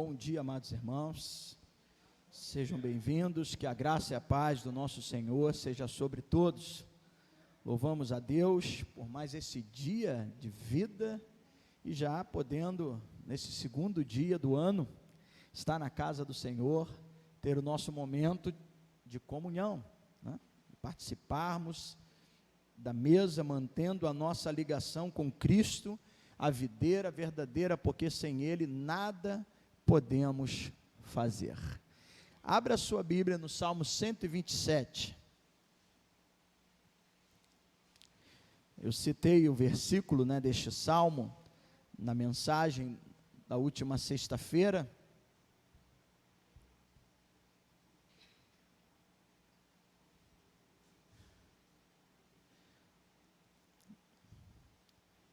Bom dia, amados irmãos, sejam bem-vindos, que a graça e a paz do nosso Senhor seja sobre todos. Louvamos a Deus por mais esse dia de vida e já podendo, nesse segundo dia do ano, estar na casa do Senhor, ter o nosso momento de comunhão, né? Participarmos da mesa, mantendo a nossa ligação com Cristo, a videira verdadeira, porque sem Ele nada podemos fazer. Abra a sua Bíblia no Salmo 127. Eu citei o versículo, deste Salmo, na mensagem da última sexta-feira.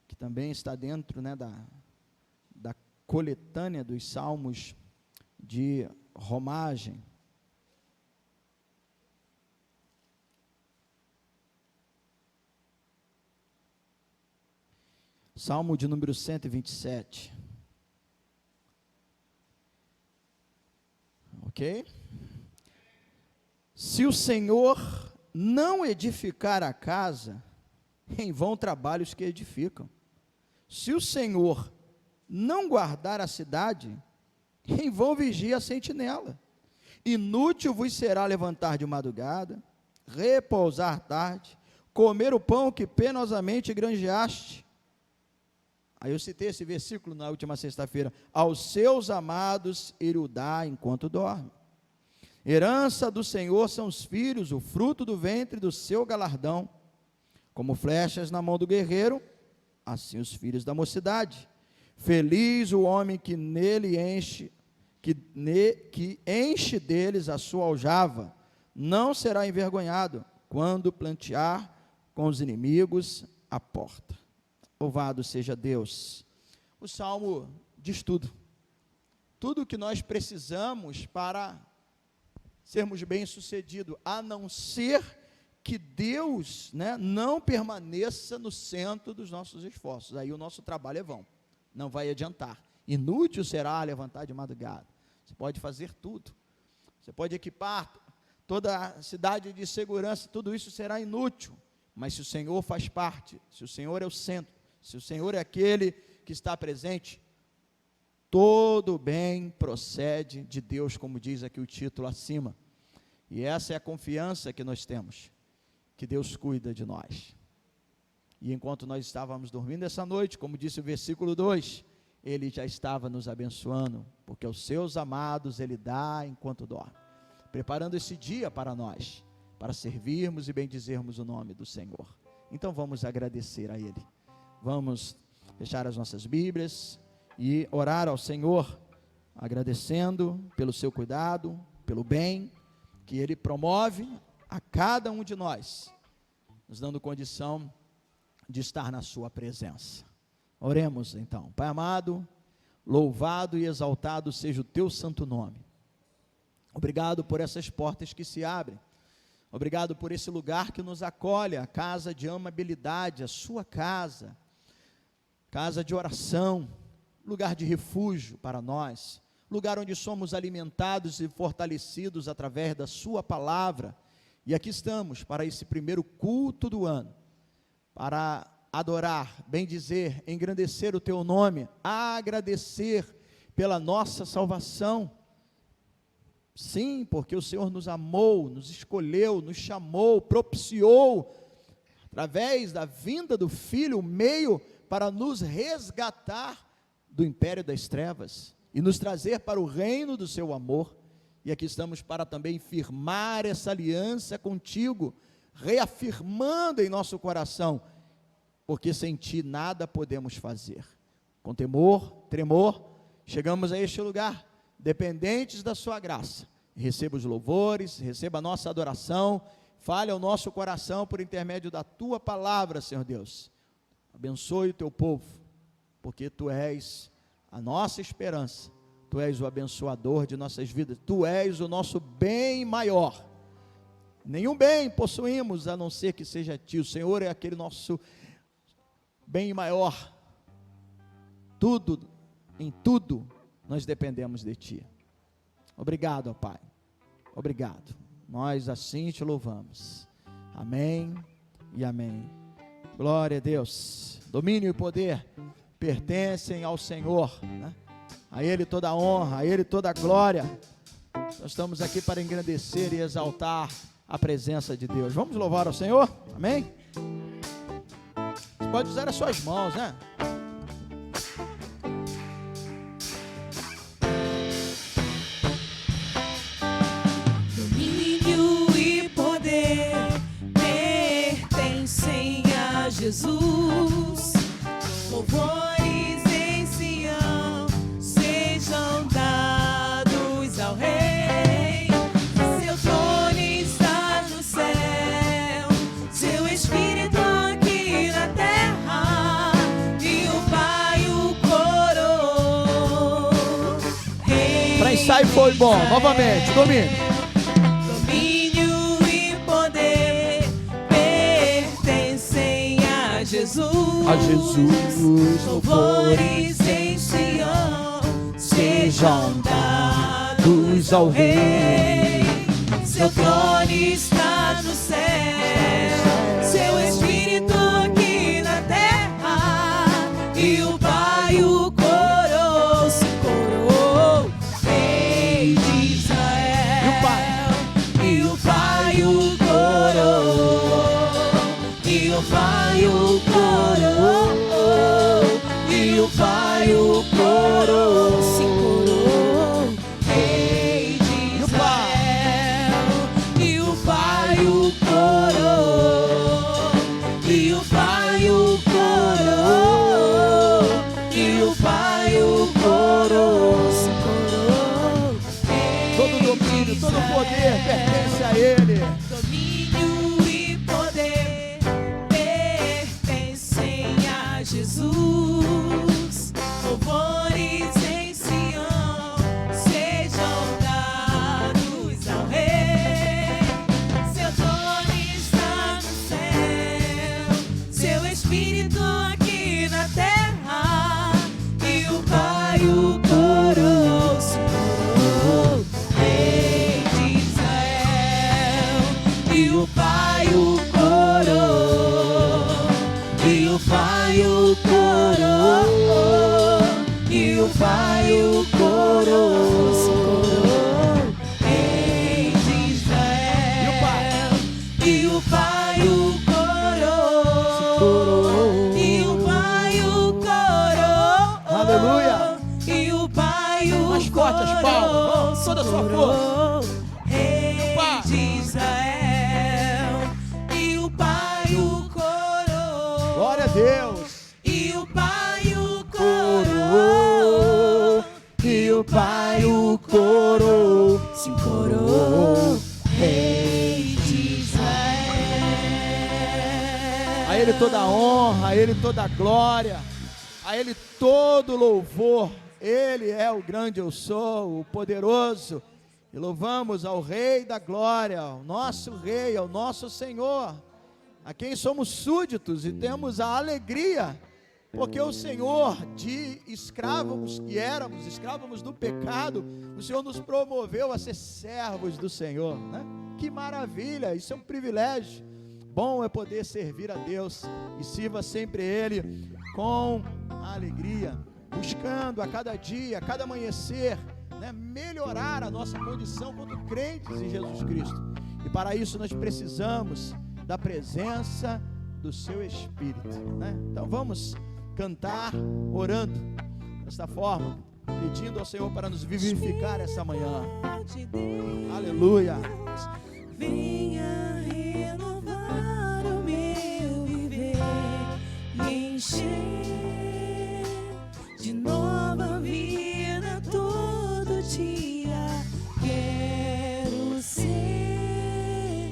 Que também está dentro, da coletânea dos salmos de romagem. Salmo de número 127. Ok? Se o Senhor não edificar a casa, em vão trabalhos que edificam. Se o Senhor não guardar a cidade, em vão vigia a sentinela. Inútil vos será levantar de madrugada, repousar tarde, comer o pão que penosamente granjeaste. Aí eu citei esse versículo na última sexta-feira. Aos seus amados ele o dá enquanto dorme. Herança do Senhor são os filhos, o fruto do ventre do seu galardão. Como flechas na mão do guerreiro, assim os filhos da mocidade. Feliz o homem que nele enche, que enche deles a sua aljava, não será envergonhado quando plantear com os inimigos a porta. Louvado seja Deus. O Salmo diz tudo o que nós precisamos para sermos bem-sucedidos, a não ser que Deus, não permaneça no centro dos nossos esforços. Aí o nosso trabalho é vão, não vai adiantar. Inútil será levantar de madrugada. Você pode fazer tudo, você pode equipar toda a cidade de segurança, tudo isso será inútil, mas se o Senhor faz parte, se o Senhor é o centro, se o Senhor é aquele que está presente, todo bem procede de Deus, como diz aqui o título acima, e essa é a confiança que nós temos, que Deus cuida de nós. E enquanto nós estávamos dormindo essa noite, como disse o versículo 2, Ele já estava nos abençoando, porque aos seus amados Ele dá enquanto dorme, preparando esse dia para nós, para servirmos e bendizermos o nome do Senhor. Então vamos agradecer a Ele, vamos fechar as nossas Bíblias e orar ao Senhor, agradecendo pelo seu cuidado, pelo bem que Ele promove a cada um de nós, nos dando condição de estar na sua presença. Oremos então. Pai amado, louvado e exaltado seja o teu santo nome. Obrigado por essas portas que se abrem, obrigado por esse lugar que nos acolhe, a casa de amabilidade, a sua casa de oração, lugar de refúgio para nós, lugar onde somos alimentados e fortalecidos através da sua palavra. E aqui estamos para esse primeiro culto do ano, para adorar, bendizer, engrandecer o teu nome, agradecer pela nossa salvação. Sim, porque o Senhor nos amou, nos escolheu, nos chamou, propiciou, através da vinda do Filho, o meio para nos resgatar do império das trevas e nos trazer para o reino do seu amor. E aqui estamos para também firmar essa aliança contigo, reafirmando em nosso coração, porque sem ti nada podemos fazer. Com temor, tremor, chegamos a este lugar, dependentes da sua graça. Receba os louvores, receba a nossa adoração, fale ao nosso coração por intermédio da tua palavra, Senhor Deus. Abençoe o teu povo, porque tu és a nossa esperança, tu és o abençoador de nossas vidas, tu és o nosso bem maior. Nenhum bem possuímos a não ser que seja ti. O Senhor é aquele nosso bem maior. Tudo, em tudo, nós dependemos de Ti. Obrigado, ó Pai, obrigado, nós assim Te louvamos, amém e amém. Glória a Deus. Domínio e poder pertencem ao Senhor, né? A Ele toda a honra, a Ele toda a glória. Nós estamos aqui para engrandecer e exaltar a presença de Deus. Vamos louvar ao Senhor? Amém? Você pode usar as suas mãos, né? Domínio e poder pertencem a Jesus. Louvores em Sião sejam dados ao Rei. Seu trono está no céu, seu Espírito aqui na terra, e o Pai o coroou. Para ensaio foi bom. Novamente, domínio. Domínio e poder pertencem a Jesus. A Jesus, Louvores em Sião sejam dados ao Rei. Seu trono está no céu, seu Espírito aqui na terra, e o Pai o coroou, se coroou, Rei de Israel. E o Pai o coroou, e o Pai o coroou, e o Pai o coroou, se coroou, Rei de Israel. E o Pai o coroou, e o Pai o coroou, e o Pai o coroou, se coroou, todo domínio, todo poder pertence a Ele. domínio e poder pertencem a Jesus. Louvores em Sião sejam dados ao Rei. Seu trono está no céu, seu Espírito aqui na terra, e o Pai o coroou, se coroou, Rei de Israel. E o Pai o coroou, e o Pai o coroou, e o Pai o coroou, se coroou, Rei de Israel. E o Pai o coroou, e o Pai o coroou, Aleluia. e o Pai o Mais forte as palmas, vamos, toda a sua coroou, Rei Pai. de Israel. E o Pai o coroou, Glória a Deus. e o Pai o coroou, E o Pai o coroou, se coroou, Rei de Israel. a Ele toda a honra, a Ele toda a glória, a Ele todo louvor. Ele é o grande eu sou, o poderoso. E louvamos ao Rei da glória, ao nosso Rei, ao nosso Senhor, a quem somos súditos e temos a alegria, porque o Senhor, de escravos que éramos, escravos do pecado, o Senhor nos promoveu a ser servos do Senhor, né? Que maravilha, isso é um privilégio. Bom é poder servir a Deus, e sirva sempre Ele com alegria, buscando a cada dia, a cada amanhecer, né, melhorar a nossa condição como crentes em Jesus Cristo. E para isso nós precisamos da presença do Seu Espírito, né? Então vamos cantar orando desta forma, pedindo ao Senhor para nos vivificar essa manhã. Aleluia. Venha renovar o meu viver e encher de nova vida todo dia. Quero ser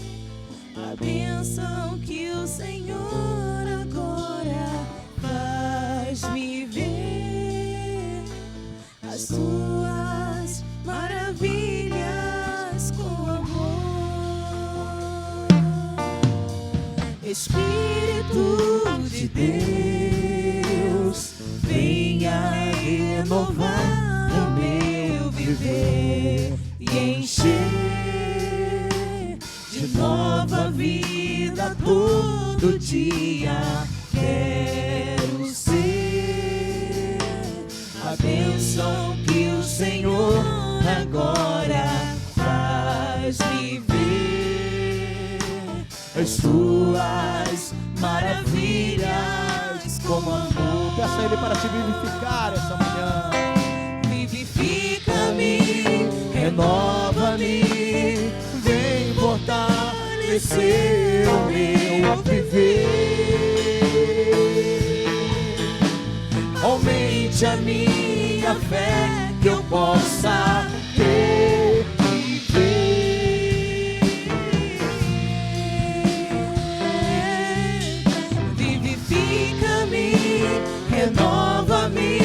a bênção que o Senhor agora faz-me ver, as suas maravilhas com amor. Espírito de Deus, venha renovar o meu viver e encher de nova vida todo dia. Quero ser a bênção que o Senhor agora faz viver as tuas maravilhas como amor. Peça a Ele para te vivificar essa manhã. Vivifica-me, renova-me, vem fortalecer o meu viver. Aumente a minha fé que eu possa ter e ver. Vivifica-me, renova-me,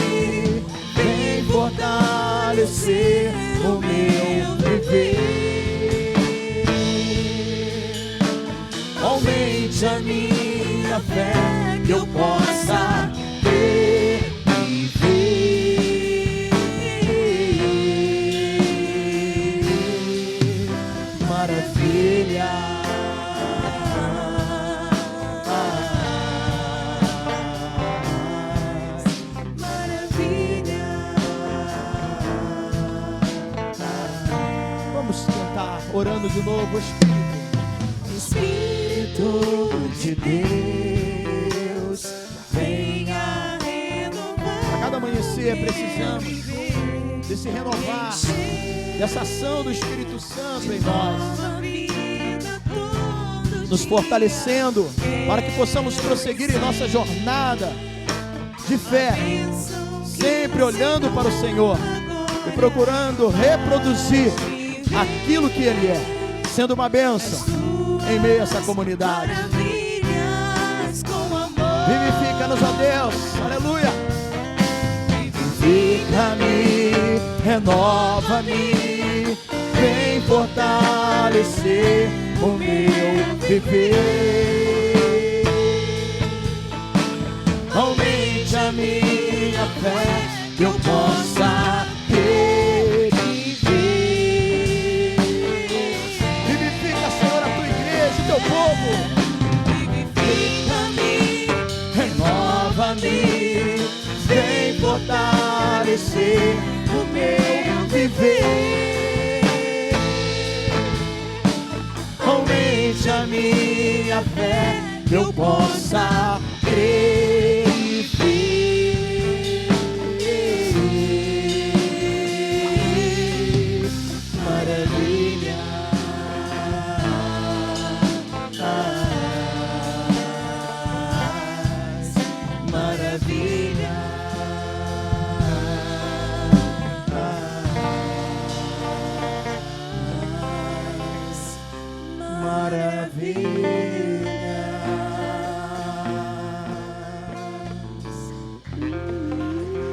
vem fortalecer o meu viver. Aumente a minha fé que eu possa ter e ver. Maravilha. Vamos cantar, orando de novo, Espírito de Deus, venha renovar. A cada amanhecer precisamos desse renovar, dessa ação do Espírito Santo em nós, nos fortalecendo para que possamos prosseguir em nossa jornada de fé, sempre olhando para o Senhor e procurando reproduzir aquilo que Ele é, sendo uma bênção em meio a essa comunidade. Vivifica-nos, ó Deus, aleluia. Vivifica-me, renova-me, vem fortalecer o meu viver. Aumente a minha fé que eu possa ter e ver. Vivifica, Senhor, a tua igreja, o teu povo. Vivifica-me, renova-me, vem fortalecer o meu viver. Aumente a minha fé que eu possa crer e ver. Maravilha. Maravilha.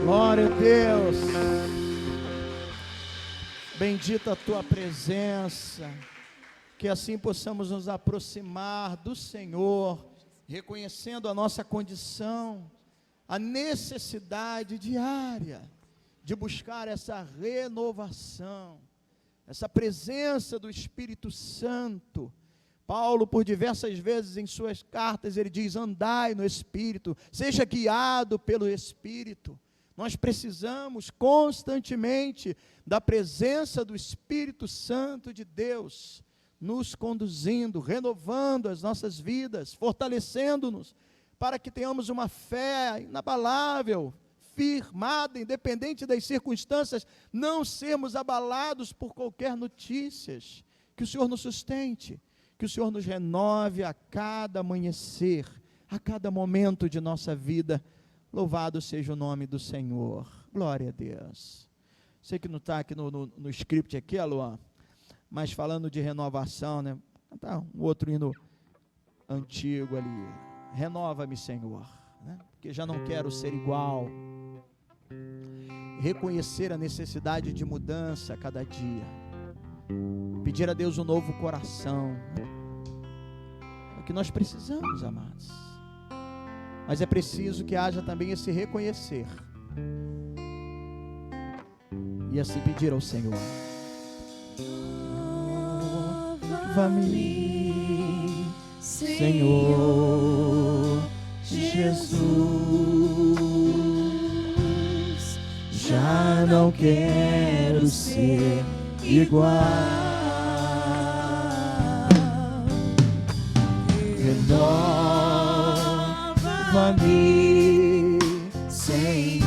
Glória a Deus. Bendita a tua presença, que assim possamos nos aproximar do Senhor, reconhecendo a nossa condição, a necessidade diária de buscar essa renovação, essa presença do Espírito Santo. Paulo, por diversas vezes em suas cartas, ele diz: andai no Espírito, seja guiado pelo Espírito. Nós precisamos constantemente da presença do Espírito Santo de Deus, nos conduzindo, renovando as nossas vidas, fortalecendo-nos, para que tenhamos uma fé inabalável, firmada, independente das circunstâncias, não sermos abalados por qualquer notícias. Que o Senhor nos sustente, que o Senhor nos renove a cada amanhecer, a cada momento de nossa vida. Louvado seja o nome do Senhor. Glória a Deus. Sei que não está aqui no script aqui, Luan, mas falando de renovação, né? Tá um outro hino antigo ali. Renova-me, Senhor, né? Porque já não quero ser igual. Reconhecer a necessidade de mudança a cada dia. Pedir a Deus um novo coração. É o que nós precisamos, amados. Mas é preciso que haja também esse reconhecer E assim pedir ao Senhor: nova-me, Senhor Jesus. Já não quero ser igual. Renova-me, Senhor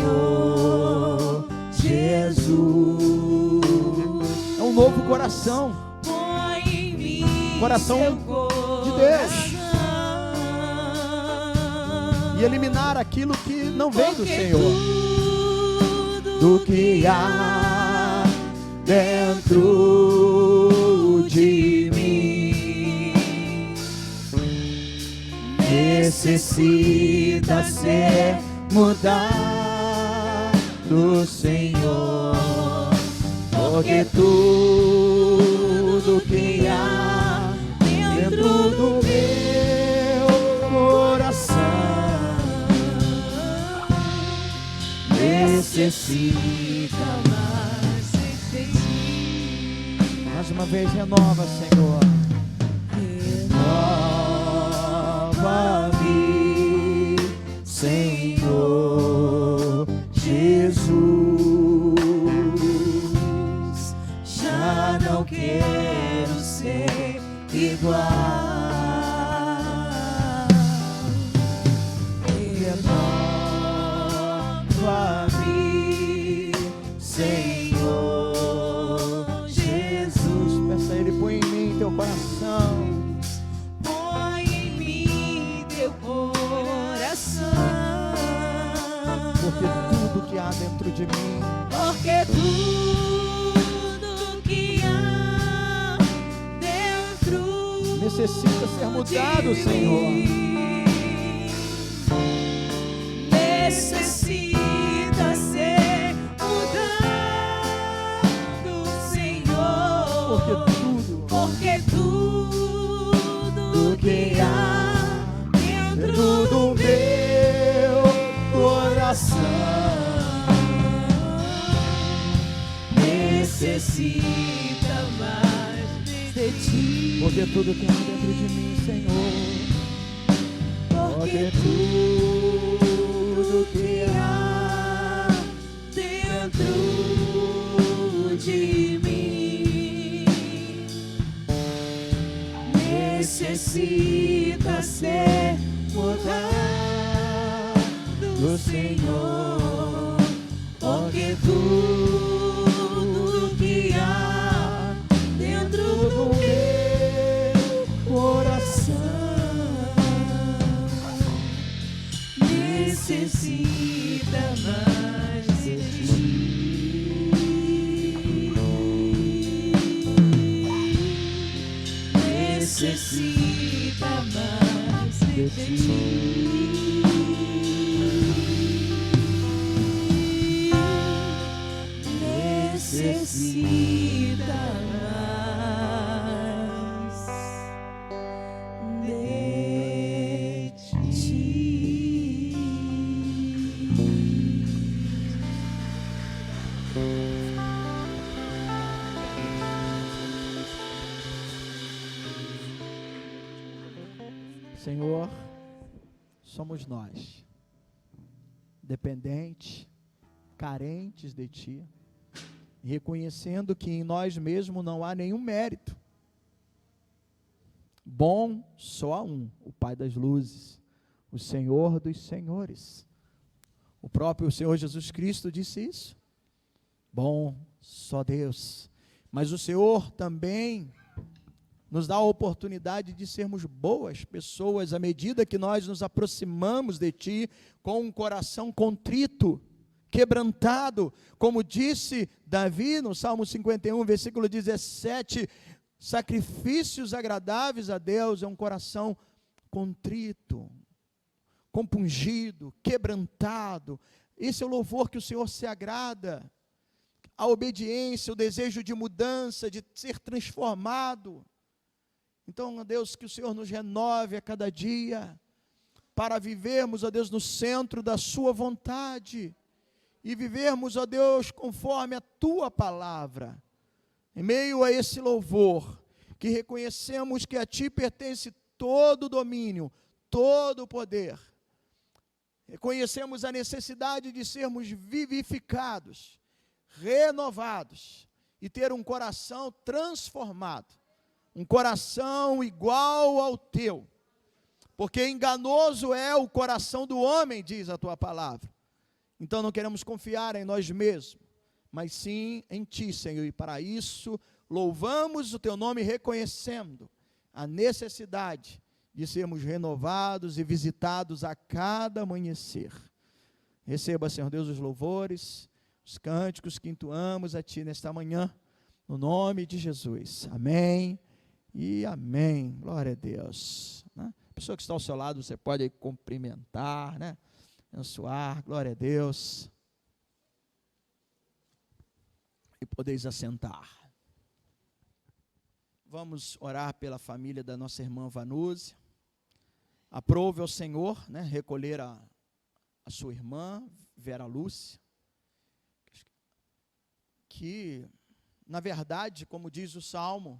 Jesus. É um novo coração. Coração de Deus. E eliminar aquilo que não vem do Senhor. Do que há dentro de mim necessita ser mudado, Senhor, porque tudo que há dentro do meu coração necessita mais de ti. Mais uma vez, renova, Senhor. Renova-me, Senhor Jesus. Já não quero ser igual. Renova-me, Senhor Jesus. Peça a Ele: põe em mim teu coração. Põe em mim teu coração. Porque tudo que há dentro de mim, porque tudo que há dentro necessita ser mudado, Senhor. Necessita ser mudado, Senhor. Porque tudo que há dentro do meu coração necessita mais de ti. Porque tudo que há dentro de mim, Senhor. Porque tudo que há dentro de mim necessita ser mudado, Senhor. Porque tudo que há dentro do meu coração necessita mais de ti. Necessita mais de ti. Necessita mais de ti. Senhor, somos nós, dependentes, carentes de Ti, reconhecendo que em nós mesmos não há nenhum mérito. Bom só há um, o Pai das luzes, o Senhor dos senhores. O próprio Senhor Jesus Cristo disse isso. Bom só Deus. Mas o Senhor também nos dá a oportunidade de sermos boas pessoas à medida que nós nos aproximamos de Ti com um coração contrito, quebrantado, como disse Davi no Salmo 51, versículo 17, sacrifícios agradáveis a Deus é um coração contrito, compungido, quebrantado. Esse é o louvor que o Senhor se agrada, a obediência, o desejo de mudança, de ser transformado. Então, ó Deus, que o Senhor nos renove a cada dia, para vivermos, ó Deus, no centro da sua vontade, e vivermos, ó Deus, conforme a Tua palavra. Em meio a esse louvor, que reconhecemos que a Ti pertence todo o domínio, todo o poder. Reconhecemos a necessidade de sermos vivificados, renovados e ter um coração transformado, um coração igual ao Teu, porque enganoso é o coração do homem, diz a Tua palavra. Então não queremos confiar em nós mesmos, mas sim em Ti, Senhor, e para isso louvamos o Teu nome, reconhecendo a necessidade de sermos renovados e visitados a cada amanhecer. Receba, Senhor Deus, os louvores, os cânticos que entoamos a Ti nesta manhã, no nome de Jesus. Amém e amém. Glória a Deus. A pessoa que está ao seu lado, você pode cumprimentar, né? Abençoar, glória a Deus. E podeis assentar. Vamos orar pela família da nossa irmã Vanúzia. Aprove ao Senhor, né, recolher a sua irmã, Vera Lúcia, que, na verdade, como diz o Salmo,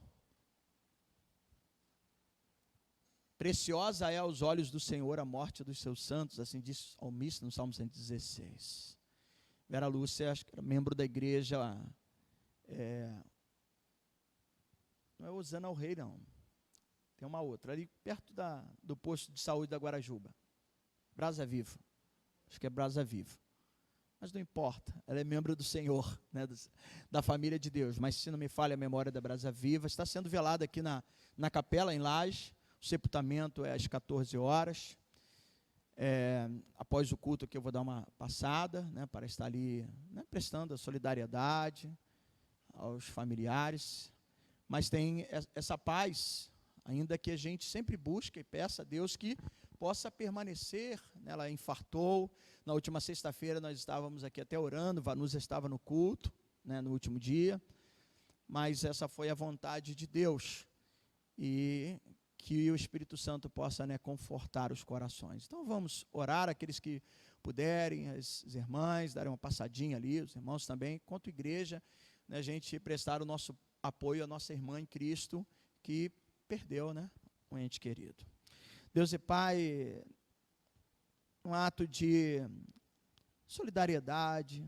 preciosa é aos olhos do Senhor a morte dos seus santos, assim diz o salmista no Salmo 116. Vera Lúcia, acho que era membro da igreja, não é Osana ao Rei, não. Tem uma outra, ali perto do posto de saúde da Guarajuba. Brasa Viva. Acho que é Brasa Viva. Mas não importa, ela é membro do Senhor, né, da família de Deus. Mas se não me falha a memória da Brasa Viva, está sendo velada aqui na capela em Laje. O sepultamento é às 14 horas. Após o culto aqui eu vou dar uma passada, né, para estar ali, né, prestando a solidariedade aos familiares. Mas tem essa paz, ainda que a gente sempre busque e peça a Deus que possa permanecer, né? Ela infartou, na última sexta-feira nós estávamos aqui até orando, Vanúzia estava no culto, né, no último dia, mas essa foi a vontade de Deus, e que o Espírito Santo possa, né, confortar os corações. Então vamos orar, aqueles que puderem, as irmãs, darem uma passadinha ali, os irmãos também, quanto igreja, né, a gente prestar o nosso apoio à nossa irmã em Cristo, que perdeu, né, um ente querido. Deus e Pai, um ato de solidariedade,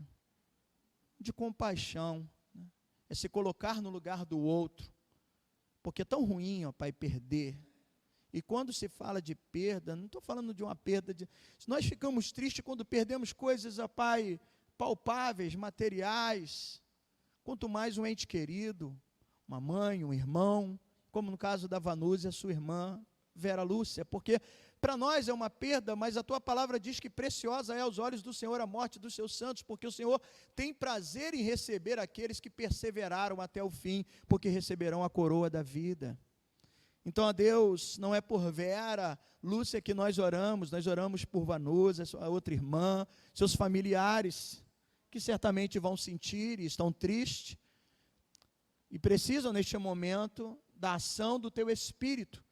de compaixão, né, é se colocar no lugar do outro, porque é tão ruim, ó Pai, perder. E quando se fala de perda, não estou falando de uma perda, nós ficamos tristes quando perdemos coisas, ó Pai, palpáveis, materiais, quanto mais um ente querido, uma mãe, um irmão, como no caso da Vanúzia, sua irmã, Vera Lúcia, porque para nós é uma perda, mas a Tua palavra diz que preciosa é aos olhos do Senhor a morte dos seus santos, porque o Senhor tem prazer em receber aqueles que perseveraram até o fim, porque receberão a coroa da vida. Então, a Deus, não é por Vera Lúcia que nós oramos por Vanúzia, sua outra irmã, seus familiares, que certamente vão sentir e estão tristes, e precisam neste momento da ação do Teu Espírito,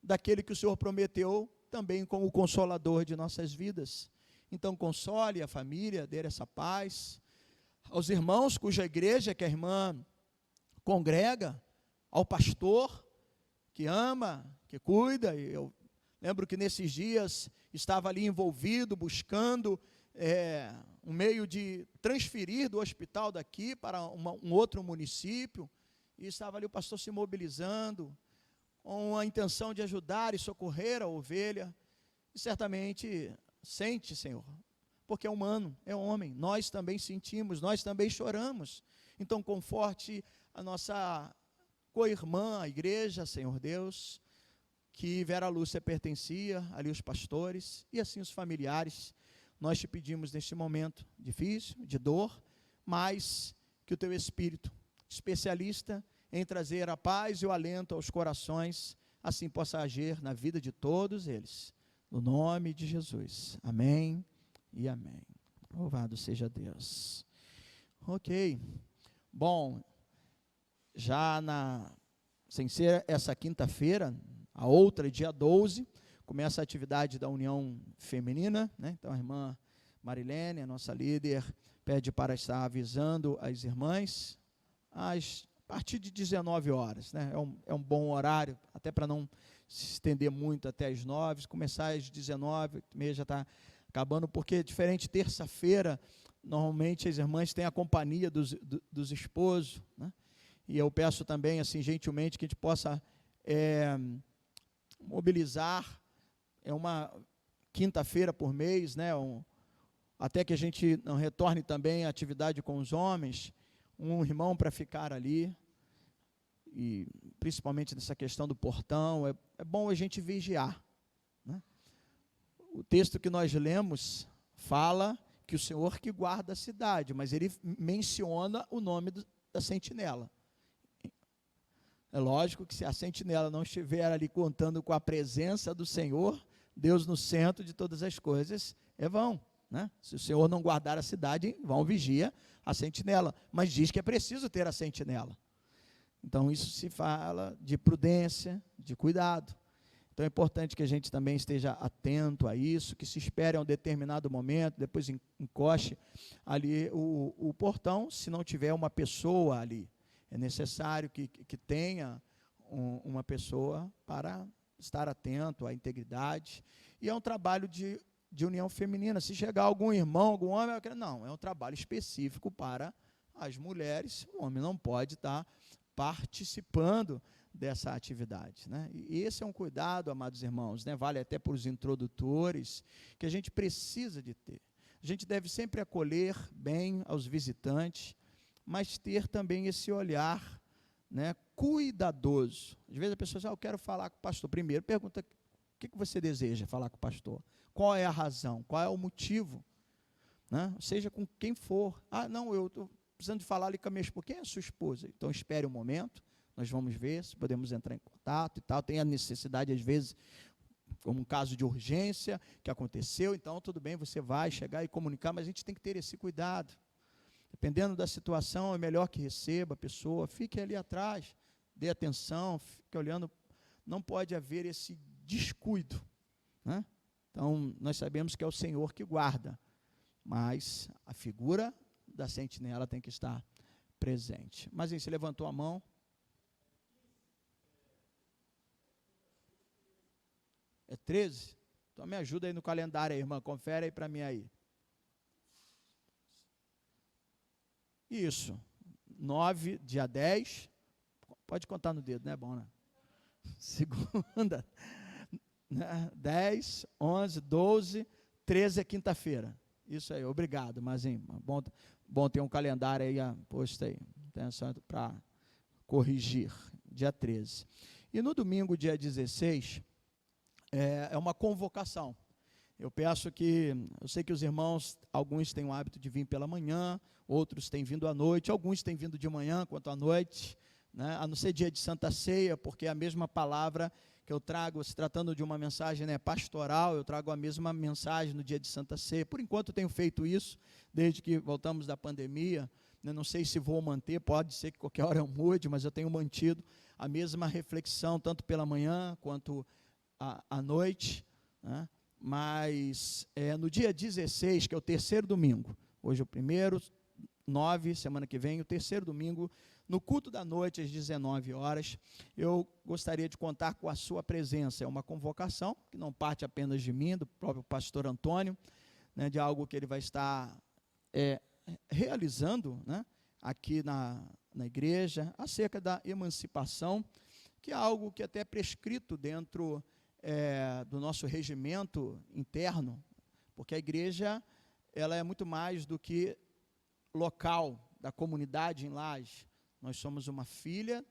daquele que o Senhor prometeu também como o consolador de nossas vidas. Então console a família, dê essa paz, aos irmãos cuja igreja que a irmã congrega, ao pastor que ama, que cuida. E eu lembro que nesses dias estava ali envolvido, buscando um meio de transferir do hospital daqui para um outro município, e estava ali o pastor se mobilizando, com a intenção de ajudar e socorrer a ovelha, e certamente sente, Senhor, porque é humano, é homem, nós também sentimos, nós também choramos. Então conforte a nossa co-irmã, a igreja, Senhor Deus, que Vera Lúcia pertencia, ali os pastores, e assim os familiares. Nós te pedimos neste momento difícil, de dor, mas que o Teu Espírito, especialista em trazer a paz e o alento aos corações, assim possa agir na vida de todos eles, no nome de Jesus, amém e amém. Louvado seja Deus. Ok, bom, já sem ser essa quinta-feira, a outra, dia 12, começa a atividade da União Feminina, né? Então a irmã Marilene, a nossa líder, pede para estar avisando as irmãs a partir de 19 horas, né? É um bom horário, até para não se estender muito até as 9, começar às 19, meia já está acabando, porque diferente terça-feira, normalmente as irmãs têm a companhia dos esposos, né? E eu peço também, assim, gentilmente, que a gente possa mobilizar, uma quinta-feira por mês, né? Até que a gente não retorne também à atividade com os homens, um irmão para ficar ali, e principalmente nessa questão do portão, é bom a gente vigiar, né? O texto que nós lemos fala que o Senhor que guarda a cidade, mas ele menciona o nome da sentinela. É lógico que se a sentinela não estiver ali contando com a presença do Senhor, Deus no centro de todas as coisas, é vão, né? Se o Senhor não guardar a cidade, vão vigia a sentinela, mas diz que é preciso ter a sentinela. Então isso se fala de prudência, de cuidado. Então é importante que a gente também esteja atento a isso, que se espere a um determinado momento, depois encoste ali o portão, se não tiver uma pessoa ali. É necessário que tenha uma pessoa para estar atento à integridade. E é um trabalho de união feminina. Se chegar algum irmão, algum homem, não, é um trabalho específico para as mulheres. O homem não pode estar participando dessa atividade, né? E esse é um cuidado, amados irmãos, né? Vale até para os introdutores, que a gente precisa de ter. A gente deve sempre acolher bem aos visitantes, mas ter também esse olhar, né, cuidadoso. Às vezes a pessoa diz, eu quero falar com o pastor. Primeiro, pergunta, o que você deseja falar com o pastor? Qual é a razão? Qual é o motivo? Né? Seja com quem for. Não, eu estou precisando de falar ali com a minha esposa. Quem é a sua esposa? Então, espere um momento, nós vamos ver se podemos entrar em contato e tal. Tem a necessidade, às vezes, como um caso de urgência que aconteceu, então, tudo bem, você vai chegar e comunicar, mas a gente tem que ter esse cuidado. Dependendo da situação, é melhor que receba a pessoa, fique ali atrás, dê atenção, fique olhando. Não pode haver esse descuido, né? Então, nós sabemos que é o Senhor que guarda, mas a figura da sentinela tem que estar presente. Mas aí, você levantou a mão. É 13? Então, me ajuda aí no calendário, aí, irmã, confere aí para mim aí. Isso, 9, dia 10, pode contar no dedo, não é bom, né? Segunda, né? 10, 11, 12, 13 é quinta-feira. Isso aí, obrigado, Mazinho. Bom ter um calendário aí posto aí, atenção para corrigir, dia 13. E no domingo, dia 16, é uma convocação. Eu peço que, eu sei que os irmãos, alguns têm o hábito de vir pela manhã, outros têm vindo à noite, alguns têm vindo de manhã quanto à noite, né? A não ser dia de Santa Ceia, porque é a mesma palavra que eu trago, se tratando de uma mensagem, né, pastoral, eu trago a mesma mensagem no dia de Santa Ceia. Por enquanto eu tenho feito isso, desde que voltamos da pandemia, né? Não sei se vou manter, pode ser que qualquer hora eu mude, mas eu tenho mantido a mesma reflexão, tanto pela manhã quanto à noite, né? Mas no dia 16, que é o terceiro domingo, hoje é o primeiro, 9, semana que vem, o terceiro domingo, no culto da noite, às 19 horas, eu gostaria de contar com a sua presença. É uma convocação, que não parte apenas de mim, do próprio pastor Antônio, né, de algo que ele vai estar realizando, né, aqui na igreja, acerca da emancipação, que é algo que até é prescrito dentro do nosso regimento interno, porque a igreja ela é muito mais do que local da comunidade em Laje. Nós somos uma filha,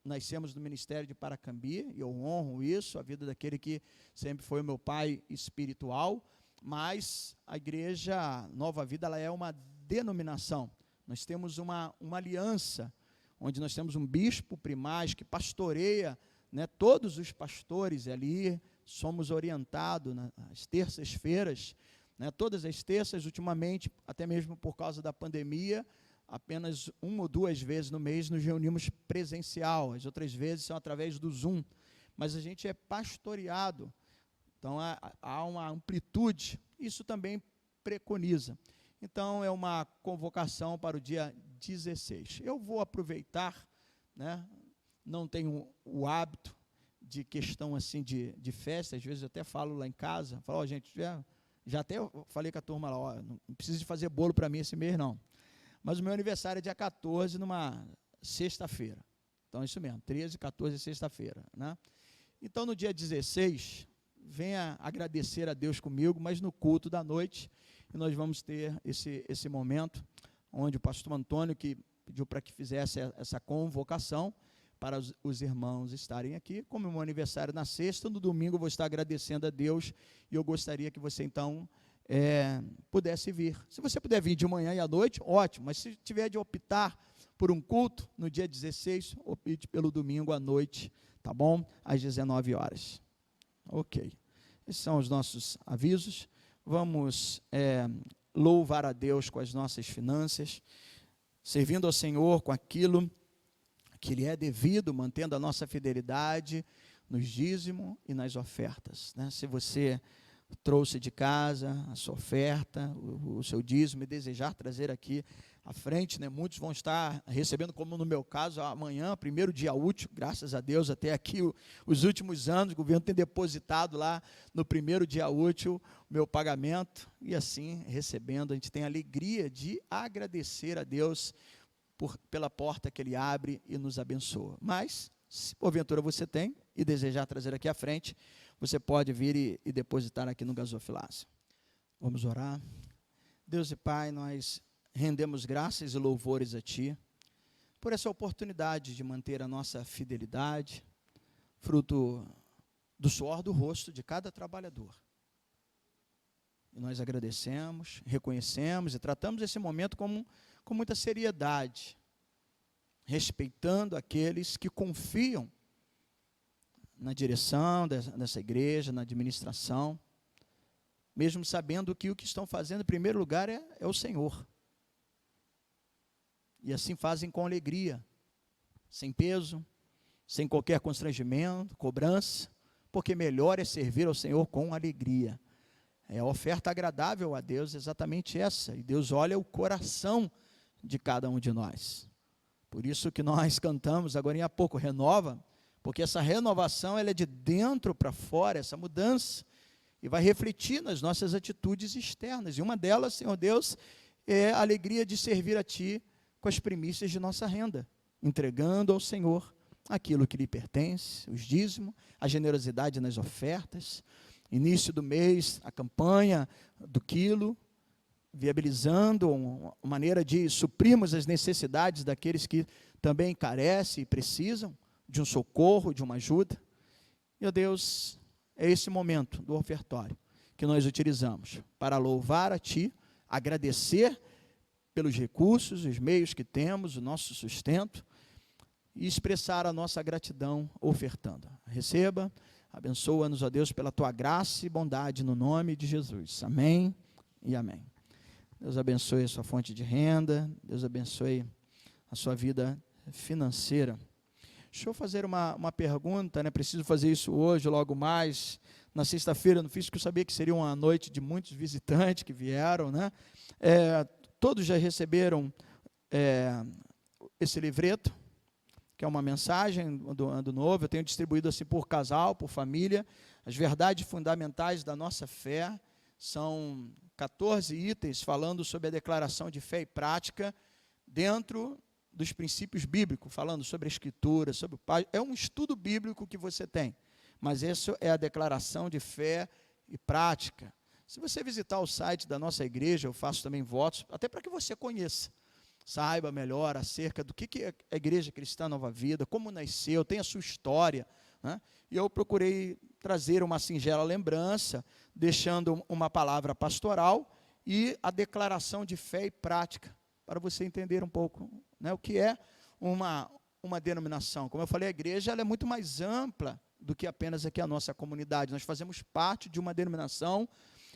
nascemos no ministério de Paracambi, e eu honro isso, a vida daquele que sempre foi o meu pai espiritual, mas a igreja Nova Vida ela é uma denominação. Nós temos uma aliança, onde nós temos um bispo primaz que pastoreia, né, todos os pastores ali, somos orientados nas terças-feiras, né, todas as terças, ultimamente, até mesmo por causa da pandemia, apenas 1 ou 2 vezes no mês nos reunimos presencial, as outras vezes são através do Zoom, mas a gente é pastoreado, então há uma amplitude, isso também preconiza. Então, é uma convocação para o dia 16. Eu vou aproveitar, né, não tenho o hábito de questão assim de festa, às vezes eu até falo lá em casa, falo, ó, gente, já até falei com a turma lá, ó, não precisa de fazer bolo para mim esse mês, não. Mas o meu aniversário é dia 14, numa sexta-feira. Então, é isso mesmo, 13, 14, sexta-feira, né? Então, no dia 16, venha agradecer a Deus comigo, mas no culto da noite, e nós vamos ter esse momento, onde o pastor Antônio, que pediu para que fizesse essa convocação, para os irmãos estarem aqui, como o meu aniversário na sexta, no domingo eu vou estar agradecendo a Deus, e eu gostaria que você, então, pudesse vir. Se você puder vir de manhã e à noite, ótimo, mas se tiver de optar por um culto, no dia 16, opte pelo domingo à noite, tá bom? Às 19 horas. Ok. Esses são os nossos avisos. Vamos louvar a Deus com as nossas finanças, servindo ao Senhor com aquilo que lhe é devido, mantendo a nossa fidelidade nos dízimos e nas ofertas, né? Se você trouxe de casa a sua oferta, o seu dízimo, e desejar trazer aqui à frente, né? Muitos vão estar recebendo, como no meu caso, amanhã, primeiro dia útil, graças a Deus, até aqui os últimos anos, o governo tem depositado lá no primeiro dia útil o meu pagamento, e assim, recebendo, a gente tem a alegria de agradecer a Deus pela porta que Ele abre e nos abençoa. Mas, se porventura você tem e desejar trazer aqui à frente, você pode vir e depositar aqui no gasofilácio. Vamos orar. Deus e Pai, nós rendemos graças e louvores a Ti, por essa oportunidade de manter a nossa fidelidade, fruto do suor do rosto de cada trabalhador. E nós agradecemos, reconhecemos e tratamos esse momento com muita seriedade, respeitando aqueles que confiam na direção dessa igreja, na administração, mesmo sabendo que o que estão fazendo, em primeiro lugar, é o Senhor. E assim fazem com alegria, sem peso, sem qualquer constrangimento, cobrança, porque melhor é servir ao Senhor com alegria. É a oferta agradável a Deus, exatamente essa. E Deus olha o coração de cada um de nós. Por isso que nós cantamos agora há pouco, renova, porque essa renovação ela é de dentro para fora, essa mudança, e vai refletir nas nossas atitudes externas. E uma delas, Senhor Deus, é a alegria de servir a Ti com as primícias de nossa renda, entregando ao Senhor aquilo que lhe pertence, os dízimos, a generosidade nas ofertas, início do mês, a campanha do quilo, viabilizando uma maneira de suprirmos as necessidades daqueles que também carecem e precisam de um socorro, de uma ajuda. Meu Deus, é esse momento do ofertório que nós utilizamos para louvar a Ti, agradecer pelos recursos, os meios que temos, o nosso sustento, e expressar a nossa gratidão ofertando. Receba, abençoa-nos, ó Deus, pela Tua graça e bondade, no nome de Jesus. Amém e amém. Deus abençoe a sua fonte de renda, Deus abençoe a sua vida financeira. Deixa eu fazer uma pergunta, né? Preciso fazer isso hoje, logo mais. Na sexta-feira eu não fiz, porque eu sabia que seria uma noite de muitos visitantes que vieram, né? Todos já receberam esse livreto, que é uma mensagem do Ano Novo. Eu tenho distribuído assim por casal, por família, as verdades fundamentais da nossa fé. São 14 itens falando sobre a declaração de fé e prática dentro dos princípios bíblicos, falando sobre a Escritura, sobre o Pai. É um estudo bíblico que você tem, mas isso é a declaração de fé e prática. Se você visitar o site da nossa igreja, eu faço também votos, até para que você conheça, saiba melhor acerca do que é a Igreja Cristã Nova Vida, como nasceu, tem a sua história, né? E eu procurei trazer uma singela lembrança, deixando uma palavra pastoral e a declaração de fé e prática, para você entender um pouco, né, o que é uma denominação. Como eu falei, a igreja ela é muito mais ampla do que apenas aqui a nossa comunidade. Nós fazemos parte de uma denominação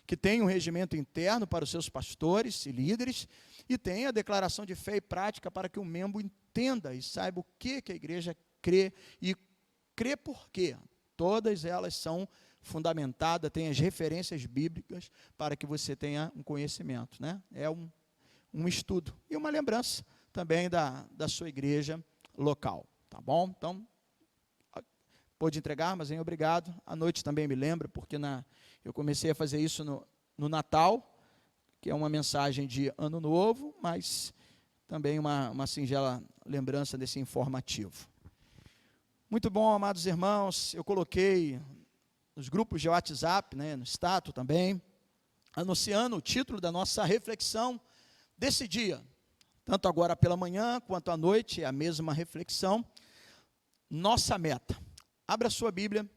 que tem um regimento interno para os seus pastores e líderes, e tem a declaração de fé e prática para que o membro entenda e saiba o que a igreja crê, e crê por quê. Todas elas são fundamentada, tem as referências bíblicas para que você tenha um conhecimento, né? É um estudo e uma lembrança também da sua igreja local, tá bom? Então, pôde entregar, mas obrigado. À noite também me lembra, porque eu comecei a fazer isso no Natal, que é uma mensagem de Ano Novo, mas também uma singela lembrança desse informativo. Muito bom, amados irmãos, eu coloquei nos grupos de WhatsApp, né, no status também, anunciando o título da nossa reflexão desse dia, tanto agora pela manhã quanto à noite, é a mesma reflexão, nossa meta. Abra sua Bíblia,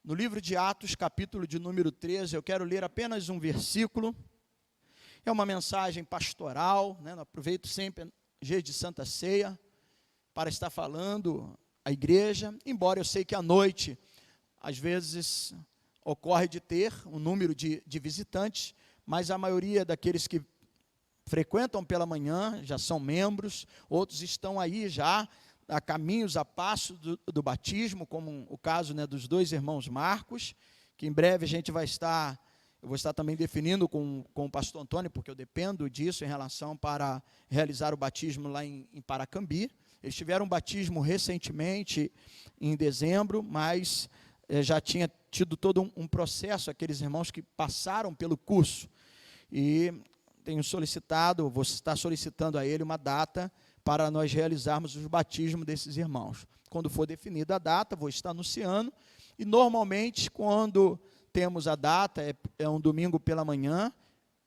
no livro de Atos, capítulo de número 13, eu quero ler apenas um versículo, é uma mensagem pastoral, né, eu aproveito sempre dia de Santa Ceia, para estar falando à igreja, embora eu sei que à noite, às vezes, ocorre de ter um número de visitantes, mas a maioria daqueles que frequentam pela manhã já são membros, outros estão aí já a caminhos, a passo do batismo, como o caso, né, dos dois irmãos Marcos, que em breve eu vou estar também definindo com o pastor Antônio, porque eu dependo disso em relação para realizar o batismo lá em Paracambi. Eles tiveram um batismo recentemente, em dezembro, mas já tinha tido todo um processo, aqueles irmãos que passaram pelo curso, e tenho solicitado, vou estar solicitando a ele uma data para nós realizarmos o batismo desses irmãos. Quando for definida a data, vou estar anunciando, e normalmente quando temos a data, é um domingo pela manhã,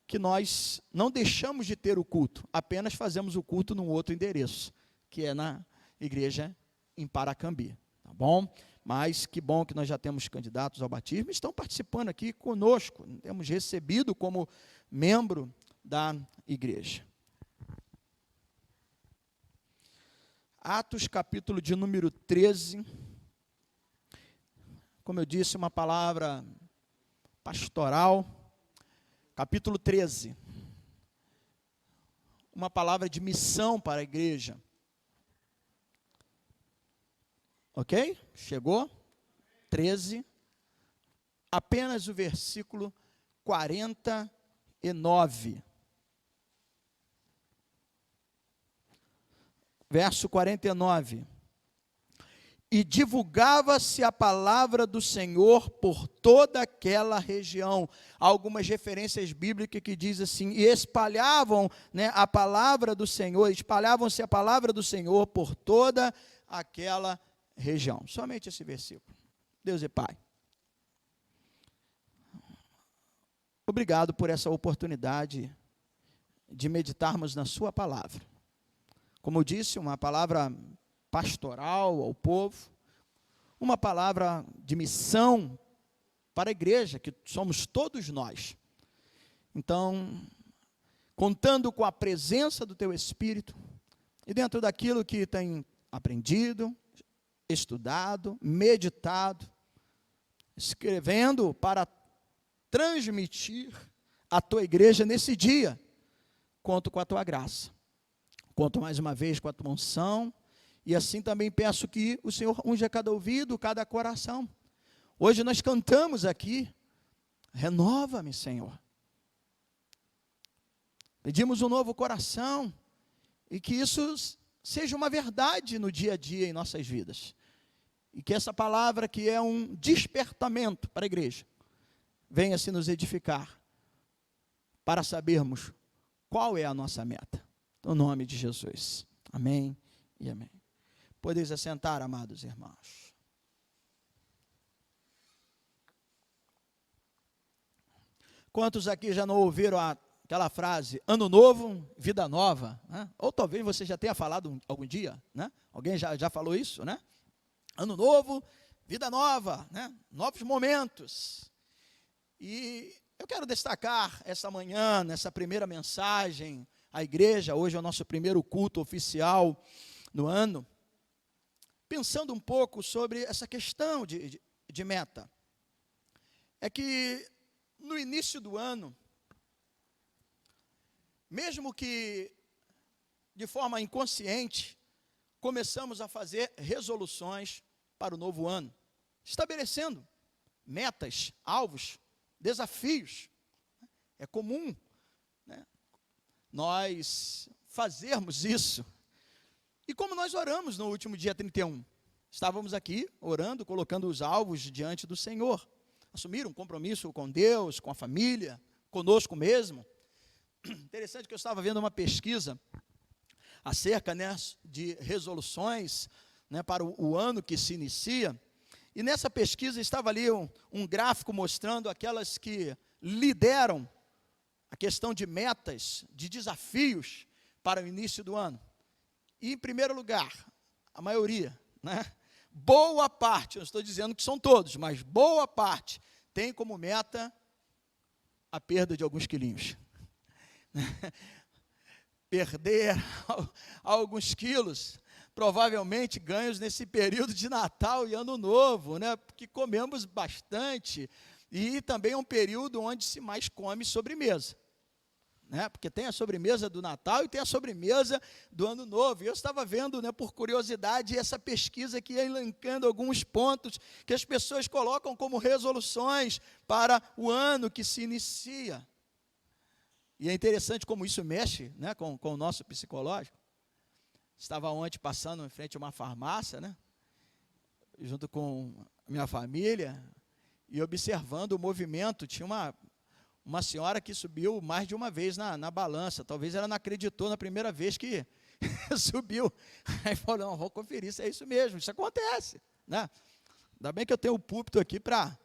que nós não deixamos de ter o culto, apenas fazemos o culto num outro endereço, que é na igreja em Paracambi, tá bom? Mas que bom que nós já temos candidatos ao batismo, estão participando aqui conosco, temos recebido como membro da igreja. Atos, capítulo de número 13, como eu disse, uma palavra pastoral, capítulo 13, uma palavra de missão para a igreja. Ok? Chegou? 13, apenas o versículo 49. Verso 49. E divulgava-se a palavra do Senhor por toda aquela região. Há algumas referências bíblicas que diz assim, e espalhavam, né, a palavra do Senhor, espalhavam-se a palavra do Senhor por toda aquela região. Somente esse versículo. Deus é Pai. Obrigado por essa oportunidade de meditarmos na sua palavra. Como eu disse, uma palavra pastoral ao povo, uma palavra de missão para a igreja, que somos todos nós. Então, contando com a presença do Teu Espírito, e dentro daquilo que tem aprendido, estudado, meditado, escrevendo para transmitir à Tua igreja nesse dia, conto com a Tua graça, conto mais uma vez com a Tua unção, e assim também peço que o Senhor unja cada ouvido, cada coração. Hoje nós cantamos aqui, renova-me, Senhor. Pedimos um novo coração, e que isso seja uma verdade no dia a dia em nossas vidas. E que essa palavra, que é um despertamento para a igreja, venha se nos edificar, para sabermos qual é a nossa meta. No nome de Jesus. Amém e amém. Podeis assentar, amados irmãos. Quantos aqui já não ouviram aquela frase, ano novo, vida nova? Né? Ou talvez você já tenha falado algum dia, né? Alguém já falou isso, né? Ano novo, vida nova, né? Novos momentos. E eu quero destacar essa manhã, nessa primeira mensagem à igreja, hoje é o nosso primeiro culto oficial no ano, pensando um pouco sobre essa questão de meta. É que no início do ano, mesmo que de forma inconsciente, começamos a fazer resoluções para o novo ano, estabelecendo metas, alvos, desafios. É comum, né, nós fazermos isso. E como nós oramos no último dia 31? Estávamos aqui orando, colocando os alvos diante do Senhor. Assumir um compromisso com Deus, com a família, conosco mesmo. Interessante que eu estava vendo uma pesquisa acerca, né, de resoluções, né, para o ano que se inicia. E nessa pesquisa estava ali um gráfico mostrando aquelas que lideram a questão de metas, de desafios para o início do ano. E em primeiro lugar, a maioria, né, boa parte, eu estou dizendo que são todos, mas boa parte tem como meta a perda de alguns quilinhos. Perder alguns quilos, provavelmente ganhos nesse período de Natal e Ano Novo, né? Porque comemos bastante, e também é um período onde se mais come sobremesa, né? Porque tem a sobremesa do Natal e tem a sobremesa do Ano Novo. E eu estava vendo, né, por curiosidade, essa pesquisa que ia elencando alguns pontos que as pessoas colocam como resoluções para o ano que se inicia. E é interessante como isso mexe, né, com o nosso psicológico. Estava ontem passando em frente a uma farmácia, né, junto com a minha família, e observando o movimento. Tinha uma senhora que subiu mais de uma vez na balança. Talvez ela não acreditou na primeira vez que subiu. Aí falou, não, vou conferir se é isso mesmo, isso acontece, né? Ainda bem que eu tenho o púlpito aqui para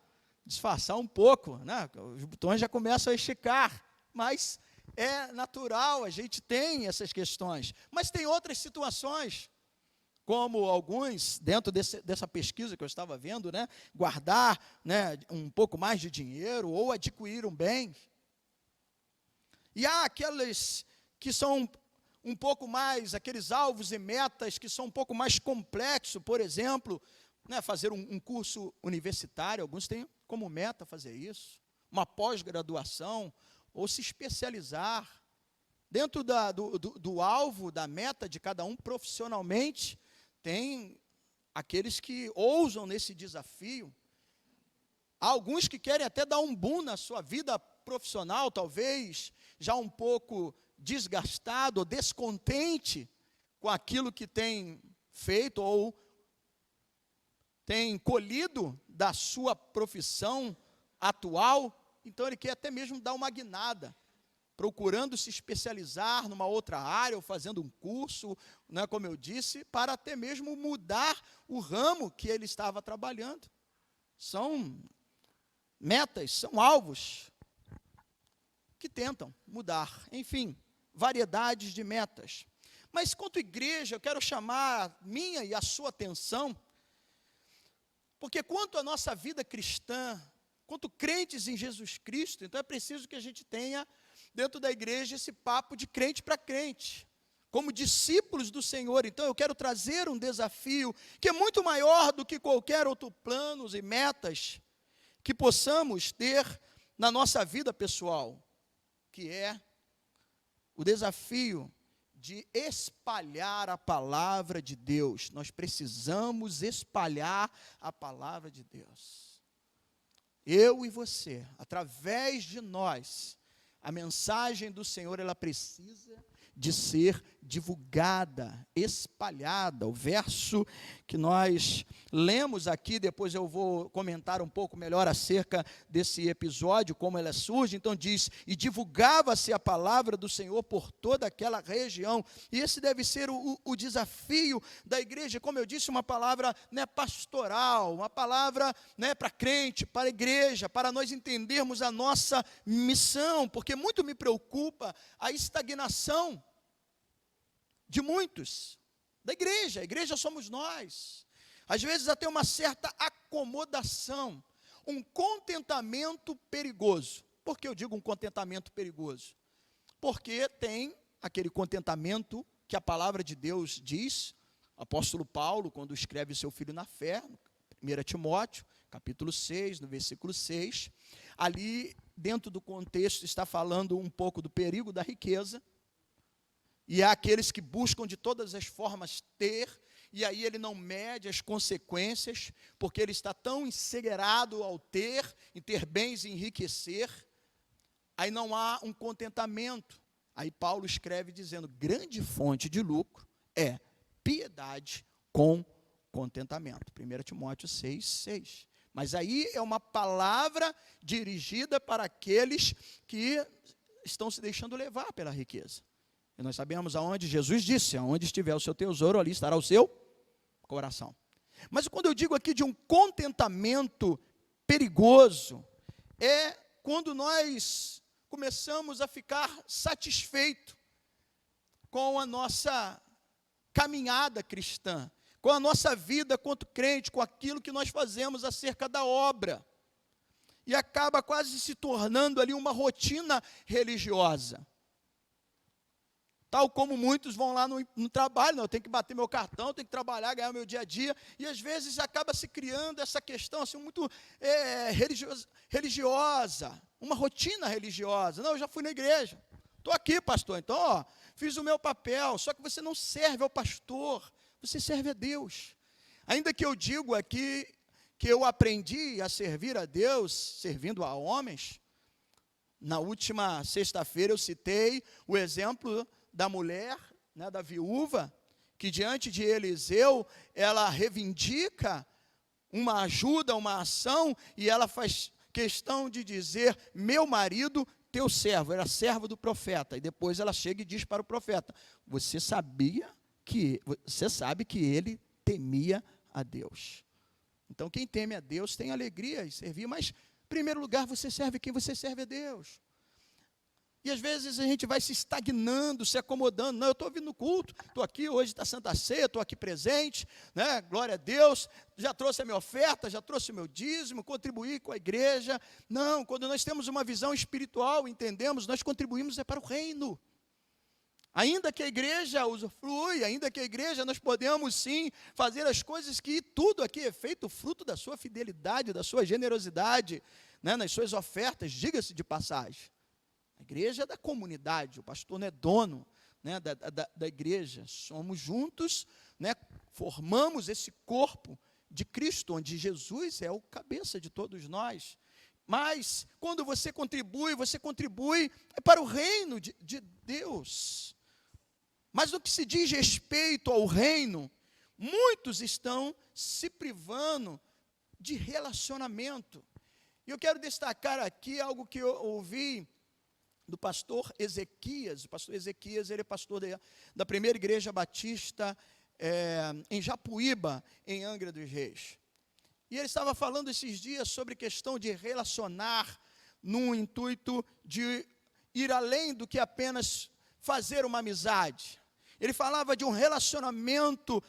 disfarçar um pouco, né? Os botões já começam a esticar, mas é natural, a gente tem essas questões. Mas tem outras situações, como alguns, dentro dessa pesquisa que eu estava vendo, né, guardar, né, um pouco mais de dinheiro ou adquirir um bem. E há aqueles que são um pouco mais, aqueles alvos e metas que são um pouco mais complexos, por exemplo, né, fazer um curso universitário. Alguns têm como meta fazer isso, uma pós-graduação, ou se especializar. Dentro do alvo, da meta de cada um profissionalmente, tem aqueles que ousam nesse desafio. Há alguns que querem até dar um boom na sua vida profissional, talvez já um pouco desgastado ou descontente com aquilo que tem feito ou tem colhido da sua profissão atual. Então ele quer até mesmo dar uma guinada, procurando se especializar numa outra área, ou fazendo um curso, né, como eu disse, para até mesmo mudar o ramo que ele estava trabalhando. São metas, são alvos que tentam mudar. Enfim, variedades de metas. Mas quanto igreja, eu quero chamar a minha e a sua atenção, porque quanto à nossa vida cristã, quanto crentes em Jesus Cristo, então é preciso que a gente tenha dentro da igreja esse papo de crente para crente, como discípulos do Senhor. Então eu quero trazer um desafio que é muito maior do que qualquer outro planos e metas que possamos ter na nossa vida pessoal, que é o desafio de espalhar a palavra de Deus. Nós precisamos espalhar a palavra de Deus. Eu e você, através de nós, a mensagem do Senhor, ela precisa de ser divulgada, espalhada. O verso que nós lemos aqui, depois eu vou comentar um pouco melhor acerca desse episódio, como ela surge. Então diz, e divulgava-se a palavra do Senhor por toda aquela região. E esse deve ser o desafio da igreja, como eu disse, uma palavra, né, pastoral, uma palavra, né, para crente, para a igreja, para nós entendermos a nossa missão, porque muito me preocupa a estagnação de muitos, da igreja. A igreja somos nós. Às vezes até uma certa acomodação, um contentamento perigoso. Por que eu digo um contentamento perigoso? Porque tem aquele contentamento que a palavra de Deus diz, o apóstolo Paulo, quando escreve o seu filho na fé, 1 Timóteo, capítulo 6, no versículo 6, ali dentro do contexto está falando um pouco do perigo da riqueza. E há aqueles que buscam de todas as formas ter e aí ele não mede as consequências, porque ele está tão encegueirado em ter bens e enriquecer, aí não há um contentamento. Aí Paulo escreve dizendo, grande fonte de lucro é piedade com contentamento. 1 Timóteo 6:6. Mas aí é uma palavra dirigida para aqueles que estão se deixando levar pela riqueza. E nós sabemos aonde Jesus disse, aonde estiver o seu tesouro, ali estará o seu coração. Mas quando eu digo aqui de um contentamento perigoso, é quando nós começamos a ficar satisfeitos com a nossa caminhada cristã, com a nossa vida quanto crente, com aquilo que nós fazemos acerca da obra, e acaba quase se tornando ali uma rotina religiosa. Tal como muitos vão lá no trabalho, não, eu tenho que bater meu cartão, tenho que trabalhar, ganhar meu dia a dia, e às vezes acaba se criando essa questão assim, muito religiosa, uma rotina religiosa. Não, eu já fui na igreja, estou aqui, pastor, então, fiz o meu papel, só que você não serve ao pastor, você serve a Deus. Ainda que eu digo aqui que eu aprendi a servir a Deus, servindo a homens, na última sexta-feira eu citei o exemplo da mulher, né, da viúva, que diante de Eliseu, ela reivindica uma ajuda, uma ação, e ela faz questão de dizer, meu marido, teu servo, era servo do profeta, e depois ela chega e diz para o profeta, você sabe que ele temia a Deus. Então quem teme a Deus tem alegria em servir, mas em primeiro lugar você serve quem você serve a Deus. E às vezes a gente vai se estagnando, se acomodando. Não, eu estou vindo no culto, estou aqui, hoje está Santa Ceia, estou aqui presente, né? Glória a Deus, já trouxe a minha oferta, já trouxe o meu dízimo, contribuí com a igreja. Não, quando nós temos uma visão espiritual, entendemos, nós contribuímos para o reino. Ainda que a igreja usufrui, ainda que a igreja, nós podemos sim fazer as coisas que tudo aqui é feito fruto da sua fidelidade, da sua generosidade, né? Nas suas ofertas, diga-se de passagem. A igreja é da comunidade, o pastor não é dono, né, da igreja. Somos juntos, né, formamos esse corpo de Cristo, onde Jesus é o cabeça de todos nós. Mas, quando você contribui para o reino de Deus. Mas no que se diz respeito ao reino, muitos estão se privando de relacionamento. E eu quero destacar aqui algo que eu ouvi do pastor Ezequias. O pastor Ezequias, ele é pastor da primeira igreja batista em Japuíba, em Angra dos Reis. E ele estava falando esses dias sobre questão de relacionar num intuito de ir além do que apenas fazer uma amizade. Ele falava de um relacionamento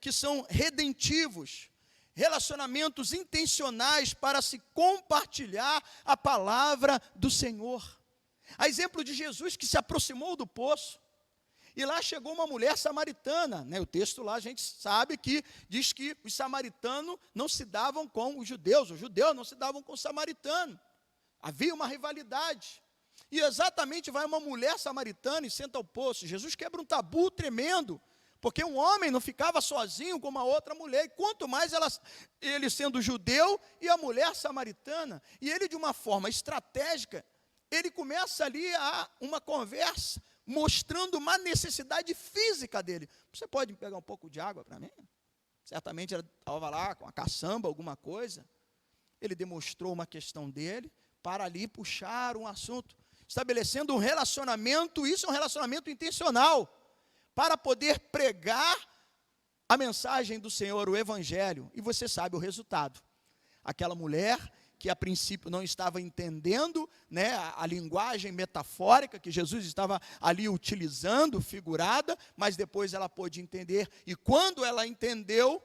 que são redentivos, relacionamentos intencionais para se compartilhar a palavra do Senhor. A exemplo de Jesus, que se aproximou do poço, e lá chegou uma mulher samaritana, né? O texto lá a gente sabe que diz que os samaritanos não se davam com os judeus não se davam com os samaritanos, havia uma rivalidade, e exatamente vai uma mulher samaritana e senta ao poço. Jesus quebra um tabu tremendo, porque um homem não ficava sozinho com uma outra mulher, e quanto mais ele sendo judeu e a mulher samaritana, e ele de uma forma estratégica, ele começa ali uma conversa, mostrando uma necessidade física dele. Você pode pegar um pouco de água para mim? Certamente ele estava lá com a caçamba, alguma coisa. Ele demonstrou uma questão dele, para ali puxar um assunto, estabelecendo um relacionamento, isso é um relacionamento intencional, para poder pregar a mensagem do Senhor, o Evangelho. E você sabe o resultado. Aquela mulher que a princípio não estava entendendo, né, a linguagem metafórica que Jesus estava ali utilizando, figurada, mas depois ela pôde entender, e quando ela entendeu,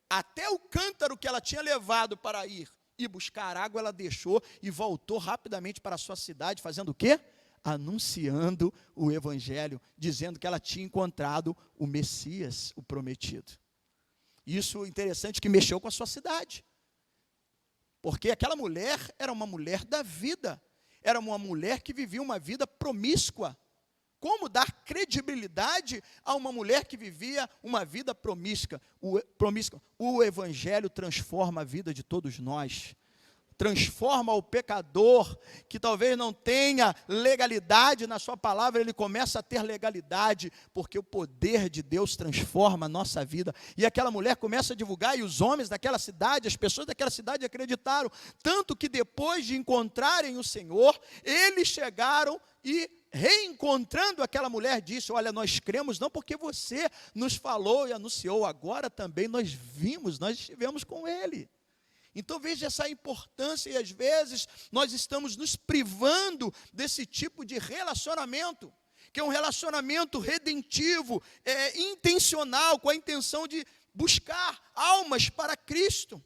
até o cântaro que ela tinha levado para ir e buscar água, ela deixou e voltou rapidamente para a sua cidade, fazendo o quê? Anunciando o Evangelho, dizendo que ela tinha encontrado o Messias, o prometido. Isso é interessante, que mexeu com a sua cidade. Porque aquela mulher era uma mulher da vida, era uma mulher que vivia uma vida promíscua, Como dar credibilidade a uma mulher que vivia uma vida promíscua? O Evangelho transforma a vida de todos nós. Transforma o pecador, que talvez não tenha legalidade na sua palavra, ele começa a ter legalidade, porque o poder de Deus transforma a nossa vida. E aquela mulher começa a divulgar, e os homens daquela cidade, as pessoas daquela cidade acreditaram, tanto que depois de encontrarem o Senhor, eles chegaram e, reencontrando aquela mulher, disse: olha, nós cremos não porque você nos falou e anunciou, agora também nós vimos, nós estivemos com ele. Então veja essa importância, e às vezes nós estamos nos privando desse tipo de relacionamento, que é um relacionamento redentivo, intencional, com a intenção de buscar almas para Cristo.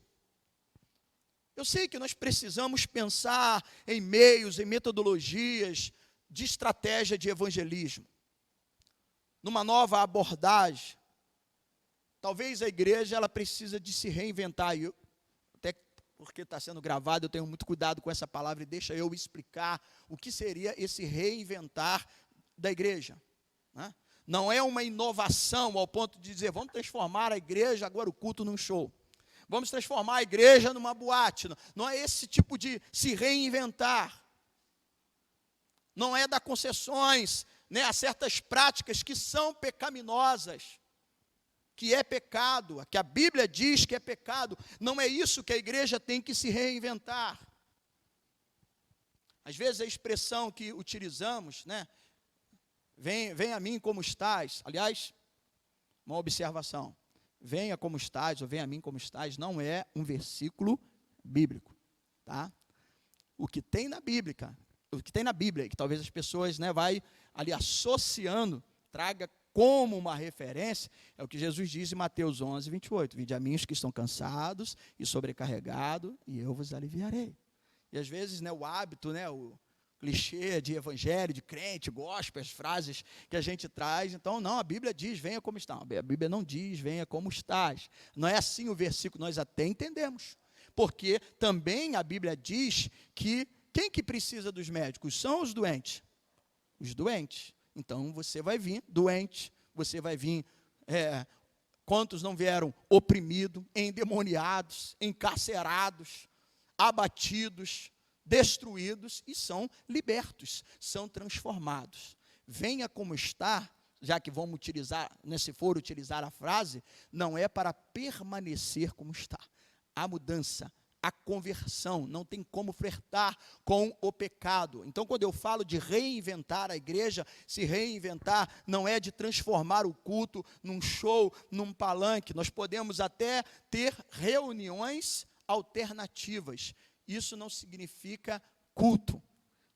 Eu sei que nós precisamos pensar em meios, em metodologias de estratégia de evangelismo, numa nova abordagem. Talvez a igreja ela precisa de se reinventar. Até porque está sendo gravado, eu tenho muito cuidado com essa palavra, e deixa eu explicar o que seria esse reinventar da igreja, né? Não é uma inovação ao ponto de dizer, vamos transformar a igreja, agora o culto num show. Vamos transformar a igreja numa boate. Não é esse tipo de se reinventar. Não é dar concessões, né, a certas práticas que são pecaminosas, que é pecado, que a Bíblia diz que é pecado. Não é isso que a igreja tem que se reinventar. Às vezes a expressão que utilizamos, né, vem a mim como estás. Aliás, uma observação, venha como estás, ou venha a mim como estás, não é um versículo bíblico, tá? O que tem na Bíblia, que talvez as pessoas, né, vai ali associando, traga como uma referência, é o que Jesus diz em Mateus 11, 28. Vinde a mim os que estão cansados e sobrecarregados, e eu vos aliviarei. E às vezes, né, o hábito, né, o clichê de evangelho, de crente, gospel, as frases que a gente traz. Então, não, a Bíblia diz, venha como está. A Bíblia não diz, venha como estás. Não é assim o versículo, nós até entendemos. Porque também a Bíblia diz que quem que precisa dos médicos? São os doentes. Os doentes. Então, você vai vir doente, você vai vir, quantos não vieram oprimidos, endemoniados, encarcerados, abatidos, destruídos, e são libertos, são transformados. Venha como está, já que vamos utilizar, né, se for utilizar a frase, não é para permanecer como está. A mudança, a conversão, não tem como flertar com o pecado. Então, quando eu falo de reinventar a igreja, se reinventar não é de transformar o culto num show, num palanque. Nós podemos até ter reuniões alternativas. Isso não significa culto.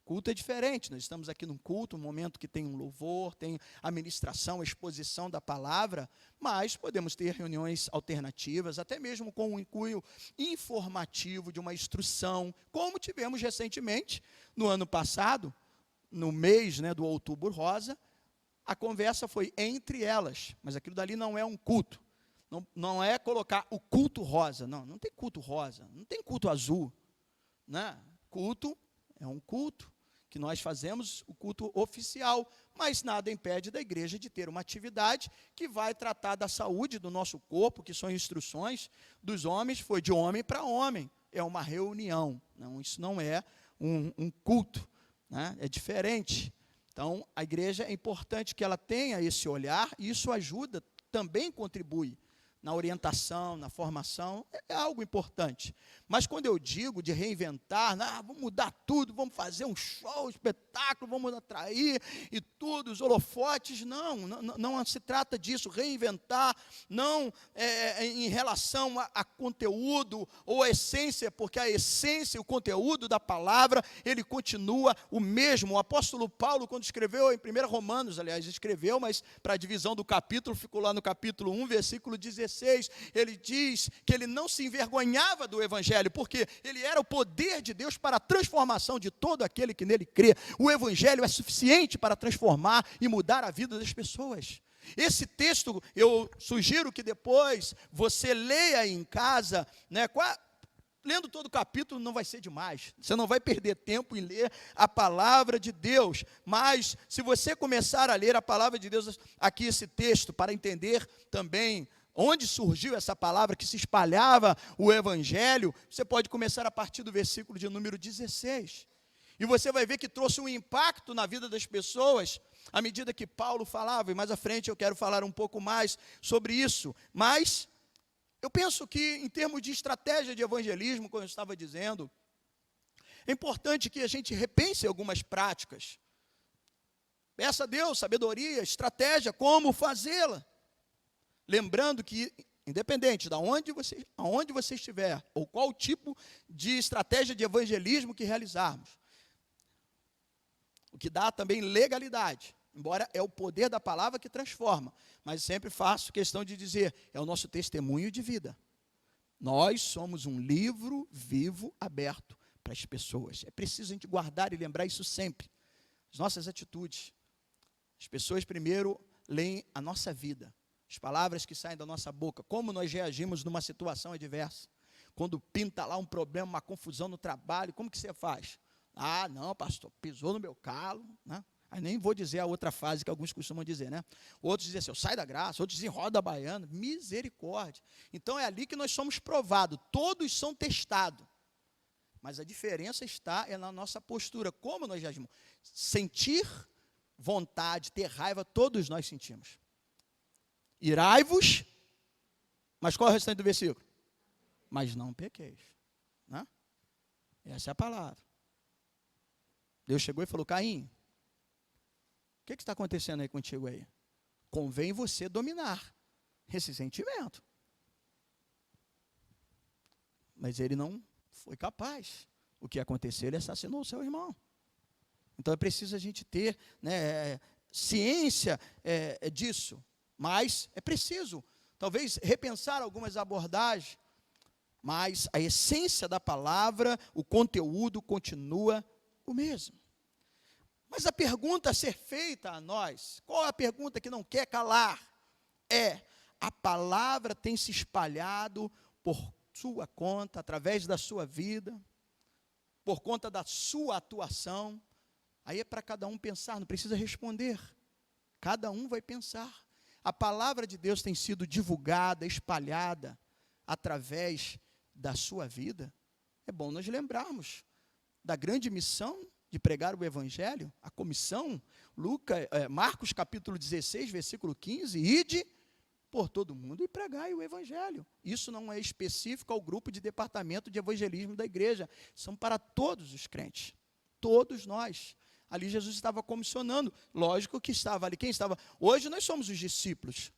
Culto é diferente, nós estamos aqui num culto, um momento que tem um louvor, tem a ministração, a exposição da palavra, mas podemos ter reuniões alternativas, até mesmo com um cunho informativo de uma instrução, como tivemos recentemente, no ano passado, no mês, né, do Outubro Rosa, a conversa foi entre elas, mas aquilo dali não é um culto, não é colocar o culto rosa, não tem culto rosa, não tem culto azul, né? Culto é um culto, que nós fazemos o culto oficial, mas nada impede da igreja de ter uma atividade que vai tratar da saúde do nosso corpo, que são instruções dos homens, foi de homem para homem, é uma reunião, não, isso não é um culto, né? É diferente. Então, a igreja é importante que ela tenha esse olhar, e isso ajuda, também contribui na orientação, na formação, é algo importante. Mas quando eu digo de reinventar, vamos mudar tudo, vamos fazer um show, um espetáculo, vamos atrair e tudo, os holofotes, não se trata disso. Reinventar não em relação a conteúdo ou a essência, porque a essência, o conteúdo da palavra, ele continua o mesmo. O apóstolo Paulo, quando escreveu em 1 Romanos, aliás, escreveu, mas para a divisão do capítulo, ficou lá no capítulo 1, versículo 16, ele diz que ele não se envergonhava do evangelho, porque ele era o poder de Deus para a transformação de todo aquele que nele crê. O evangelho é suficiente para transformar e mudar a vida das pessoas. Esse texto, eu sugiro que depois você leia em casa, né, lendo todo o capítulo não vai ser demais. Você não vai perder tempo em ler a palavra de Deus. Mas, se você começar a ler a palavra de Deus, aqui esse texto, para entender também onde surgiu essa palavra que se espalhava o evangelho, você pode começar a partir do versículo de número 16. E você vai ver que trouxe um impacto na vida das pessoas, à medida que Paulo falava, e mais à frente eu quero falar um pouco mais sobre isso. Mas eu penso que, em termos de estratégia de evangelismo, como eu estava dizendo, é importante que a gente repense algumas práticas. Peça a Deus sabedoria, estratégia, como fazê-la. Lembrando que, independente de aonde você estiver, ou qual tipo de estratégia de evangelismo que realizarmos, o que dá também legalidade, embora é o poder da palavra que transforma, mas sempre faço questão de dizer, é o nosso testemunho de vida. Nós somos um livro vivo, aberto para as pessoas. É preciso a gente guardar e lembrar isso sempre. As nossas atitudes. As pessoas primeiro leem a nossa vida, as palavras que saem da nossa boca, como nós reagimos numa situação adversa. Quando pinta lá um problema, uma confusão no trabalho, como que você faz? Ah, não, pastor, pisou no meu calo, né? Aí nem vou dizer a outra frase que alguns costumam dizer, né? Outros dizem assim, eu saio da graça, outros dizem roda a baiana, misericórdia. Então é ali que nós somos provados, todos são testados. Mas a diferença está na nossa postura, como nós agimos. Sentir vontade, ter raiva, todos nós sentimos. Irai-vos, mas qual é o restante do versículo? Mas não pequeis, né? Essa é a palavra. Deus chegou e falou, Caim, o que está acontecendo aí contigo aí? Convém você dominar esse sentimento. Mas ele não foi capaz. O que aconteceu? Ele assassinou o seu irmão. Então é preciso a gente ter, né, ciência disso. Mas é preciso, talvez, repensar algumas abordagens. Mas a essência da palavra, o conteúdo continua o mesmo. Mas a pergunta a ser feita a nós, qual é a pergunta que não quer calar? A palavra tem se espalhado por sua conta, através da sua vida, por conta da sua atuação. Aí é para cada um pensar, não precisa responder. Cada um vai pensar. A palavra de Deus tem sido divulgada, espalhada, através da sua vida. É bom nós lembrarmos da grande missão de pregar o evangelho, a comissão, Marcos capítulo 16, versículo 15, ide por todo mundo e pregai o evangelho. Isso não é específico ao grupo de departamento de evangelismo da igreja, são para todos os crentes, todos nós. Ali Jesus estava comissionando, lógico que estava ali, quem estava? Hoje nós somos os discípulos,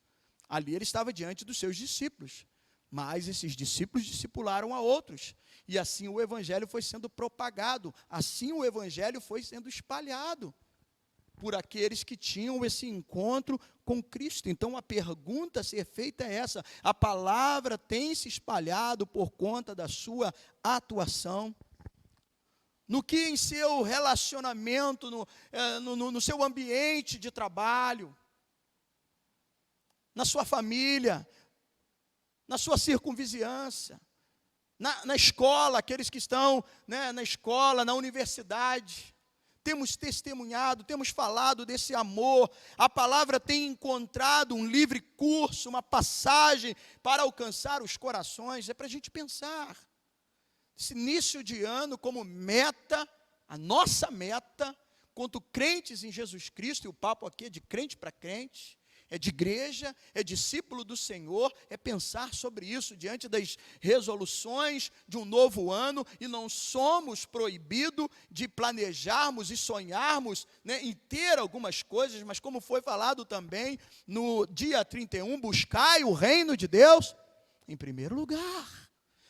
ali ele estava diante dos seus discípulos, mas esses discípulos discipularam a outros, e assim o evangelho foi sendo propagado, assim o evangelho foi sendo espalhado, por aqueles que tinham esse encontro com Cristo. Então a pergunta a ser feita é essa, a palavra tem se espalhado por conta da sua atuação, no que em seu relacionamento, no seu ambiente de trabalho, na sua família, na sua circunvizinhança, na escola, aqueles que estão, né, na escola, na universidade, temos testemunhado, temos falado desse amor, a palavra tem encontrado um livre curso, uma passagem para alcançar os corações, é para a gente pensar. Esse início de ano como meta, a nossa meta, quanto crentes em Jesus Cristo, e o papo aqui é de crente para crente, é de igreja, é discípulo do Senhor, é pensar sobre isso diante das resoluções de um novo ano, e não somos proibidos de planejarmos e sonharmos, né, em ter algumas coisas, mas como foi falado também no dia 31, buscai o reino de Deus em primeiro lugar.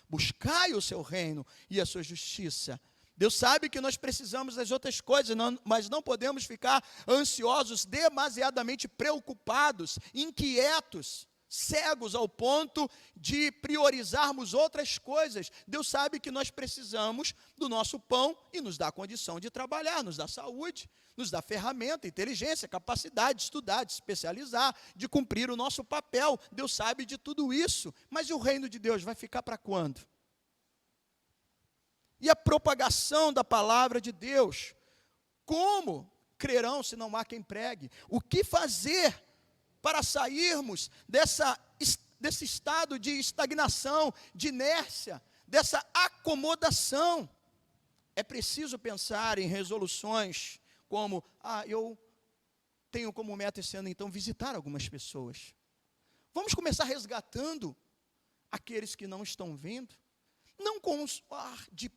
Buscai o seu reino e a sua justiça. Deus sabe que nós precisamos das outras coisas, mas não podemos ficar ansiosos, demasiadamente preocupados, inquietos, cegos ao ponto de priorizarmos outras coisas. Deus sabe que nós precisamos do nosso pão e nos dá condição de trabalhar, nos dá saúde, nos dá ferramenta, inteligência, capacidade de estudar, de se especializar, de cumprir o nosso papel. Deus sabe de tudo isso, mas e o reino de Deus vai ficar para quando? e a propagação da palavra de Deus. Como crerão se não há quem pregue? O que fazer para sairmos desse estado de estagnação, de inércia, dessa acomodação? É preciso pensar em resoluções como, eu tenho como meta esse ano, então, visitar algumas pessoas. Vamos começar resgatando aqueles que não estão vindo, não com um ar de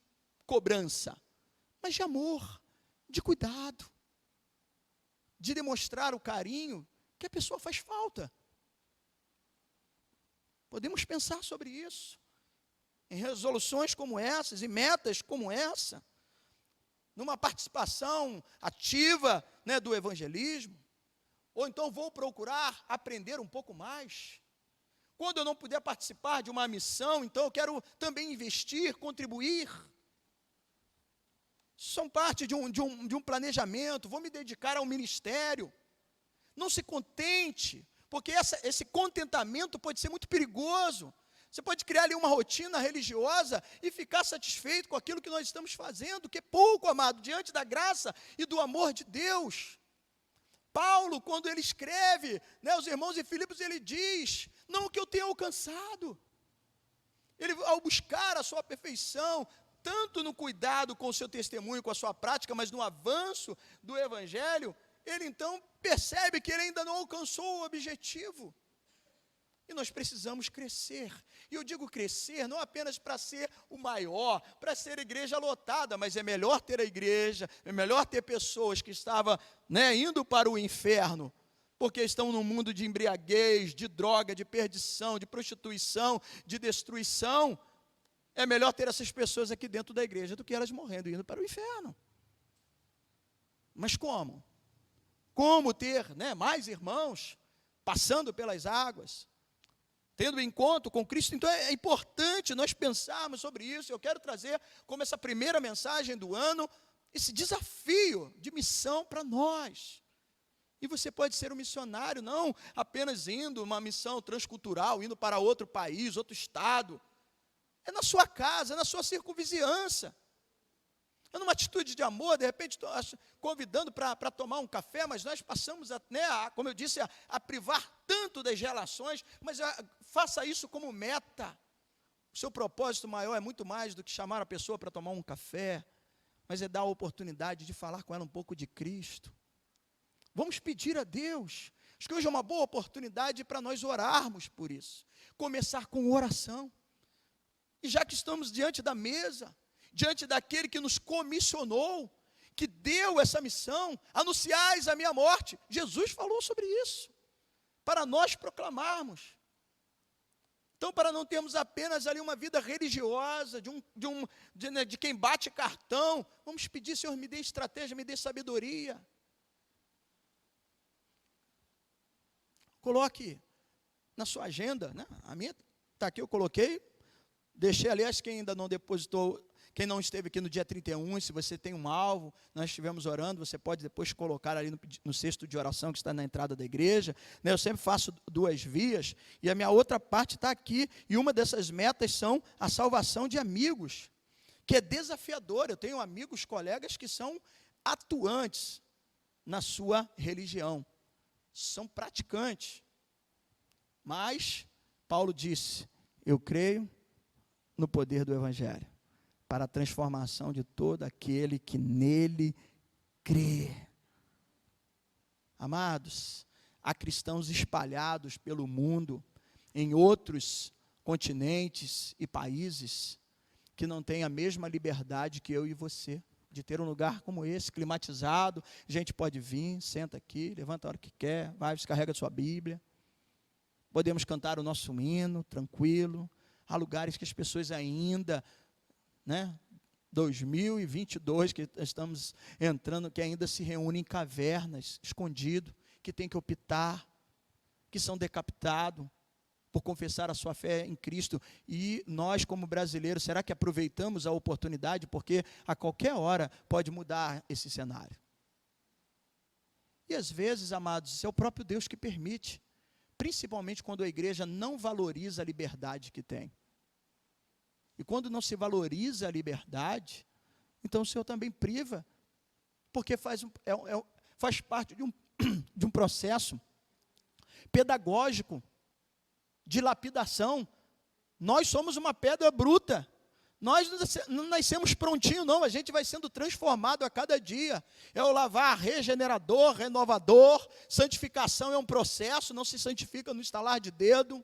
cobrança, mas de amor, de cuidado, de demonstrar o carinho que a pessoa faz falta. Podemos pensar sobre isso, em resoluções como essas, e metas como essa, numa participação ativa, do evangelismo, ou então vou procurar aprender um pouco mais. Quando eu não puder participar de uma missão, então eu quero também investir, contribuir. São parte de um planejamento, vou me dedicar ao ministério. Não se contente, porque esse contentamento pode ser muito perigoso. Você pode criar ali uma rotina religiosa e ficar satisfeito com aquilo que nós estamos fazendo, que é pouco, amado, diante da graça e do amor de Deus. Paulo, quando ele escreve, aos irmãos em Filipos, ele diz, não o que eu tenho alcançado. Ele, ao buscar a sua perfeição, tanto no cuidado com o seu testemunho, com a sua prática, mas no avanço do evangelho, ele então percebe que ele ainda não alcançou o objetivo. E nós precisamos crescer. E eu digo crescer não apenas para ser o maior, para ser igreja lotada, mas é melhor ter a igreja, é melhor ter pessoas que estavam indo para o inferno, porque estão num mundo de embriaguez, de droga, de perdição, de prostituição, de destruição. É melhor ter essas pessoas aqui dentro da igreja do que elas morrendo e indo para o inferno. Mas como? Como ter mais irmãos passando pelas águas, tendo encontro com Cristo? Então é importante nós pensarmos sobre isso. Eu quero trazer como essa primeira mensagem do ano, esse desafio de missão para nós. E você pode ser um missionário, não apenas indo uma missão transcultural, indo para outro país, outro estado. É na sua casa, é na sua circunvizinhança. É numa atitude de amor, de repente estou convidando para tomar um café, mas nós passamos, como eu disse, a privar tanto das relações, mas faça isso como meta. O seu propósito maior é muito mais do que chamar a pessoa para tomar um café, mas é dar a oportunidade de falar com ela um pouco de Cristo. Vamos pedir a Deus. Acho que hoje é uma boa oportunidade para nós orarmos por isso. Começar com oração. E já que estamos diante da mesa, diante daquele que nos comissionou, que deu essa missão, anunciais a minha morte. Jesus falou sobre isso, para nós proclamarmos. Então, para não termos apenas ali uma vida religiosa, de quem bate cartão, vamos pedir, Senhor, me dê estratégia, me dê sabedoria. Coloque na sua agenda, a minha está aqui, eu coloquei, deixei, aliás, quem ainda não depositou, quem não esteve aqui no dia 31, se você tem um alvo, nós estivemos orando, você pode depois colocar ali no cesto de oração que está na entrada da igreja. Eu sempre faço 2 vias, e a minha outra parte está aqui, e uma dessas metas são a salvação de amigos, que é desafiador. Eu tenho amigos, colegas que são atuantes na sua religião, são praticantes, mas Paulo disse, eu creio no poder do evangelho, para a transformação de todo aquele que nele crê. Amados, há cristãos espalhados pelo mundo, em outros continentes e países, que não têm a mesma liberdade que eu e você, de ter um lugar como esse, climatizado, gente pode vir, senta aqui, levanta a hora que quer, vai, descarrega a sua Bíblia, podemos cantar o nosso hino, tranquilo. Há lugares que as pessoas ainda, 2022, que estamos entrando, que ainda se reúnem em cavernas, escondido, que tem que optar, que são decapitados por confessar a sua fé em Cristo. E nós, como brasileiros, será que aproveitamos a oportunidade? Porque a qualquer hora pode mudar esse cenário. E às vezes, amados, é o próprio Deus que permite, principalmente quando a igreja não valoriza a liberdade que tem. E quando não se valoriza a liberdade, então o Senhor também priva, porque faz parte de um processo pedagógico, de lapidação. Nós somos uma pedra bruta. Nós não nascemos prontinho, não. A gente vai sendo transformado a cada dia. É o lavar regenerador, renovador. Santificação é um processo, não se santifica no estalar de dedo.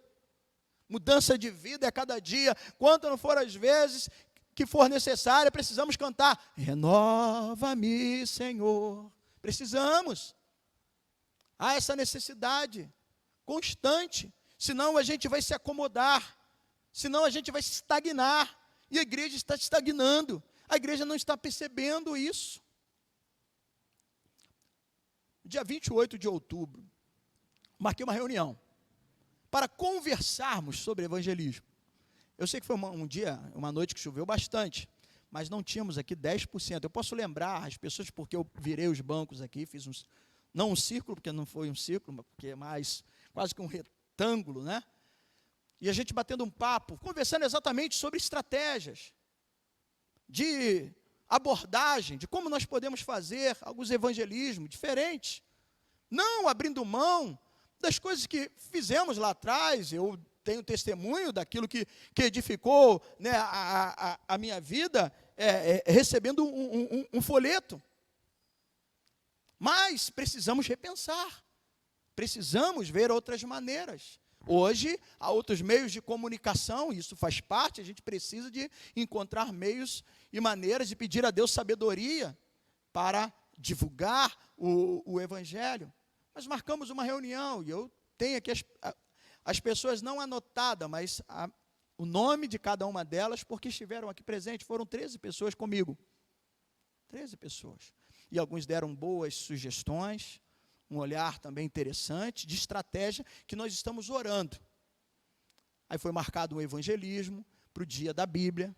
Mudança de vida é a cada dia. Quanto não for as vezes que for necessária, precisamos cantar: renova-me, Senhor. Precisamos. Há essa necessidade constante. Senão a gente vai se acomodar. Senão a gente vai se estagnar. E a igreja está estagnando. A igreja não está percebendo isso. Dia 28 de outubro, marquei uma reunião para conversarmos sobre evangelismo. Eu sei que foi uma noite que choveu bastante, mas não tínhamos aqui 10%. Eu posso lembrar as pessoas, porque eu virei os bancos aqui, fiz não um círculo, porque não foi um círculo, porque é mais quase que um retângulo, né? E a gente batendo um papo, conversando exatamente sobre estratégias de abordagem, de como nós podemos fazer alguns evangelismos diferentes, não abrindo mão das coisas que fizemos lá atrás. Eu tenho testemunho daquilo que edificou, né, a minha vida, recebendo um folheto. Mas precisamos repensar, precisamos ver outras maneiras. Hoje, há outros meios de comunicação, e isso faz parte, a gente precisa de encontrar meios e maneiras de pedir a Deus sabedoria para divulgar o Evangelho. Nós marcamos uma reunião, e eu tenho aqui as pessoas não anotadas, mas o nome de cada uma delas, porque estiveram aqui presentes. Foram 13 pessoas comigo. 13 pessoas. E alguns deram boas sugestões, um olhar também interessante, de estratégia, que nós estamos orando. Aí foi marcado um evangelismo para o dia da Bíblia.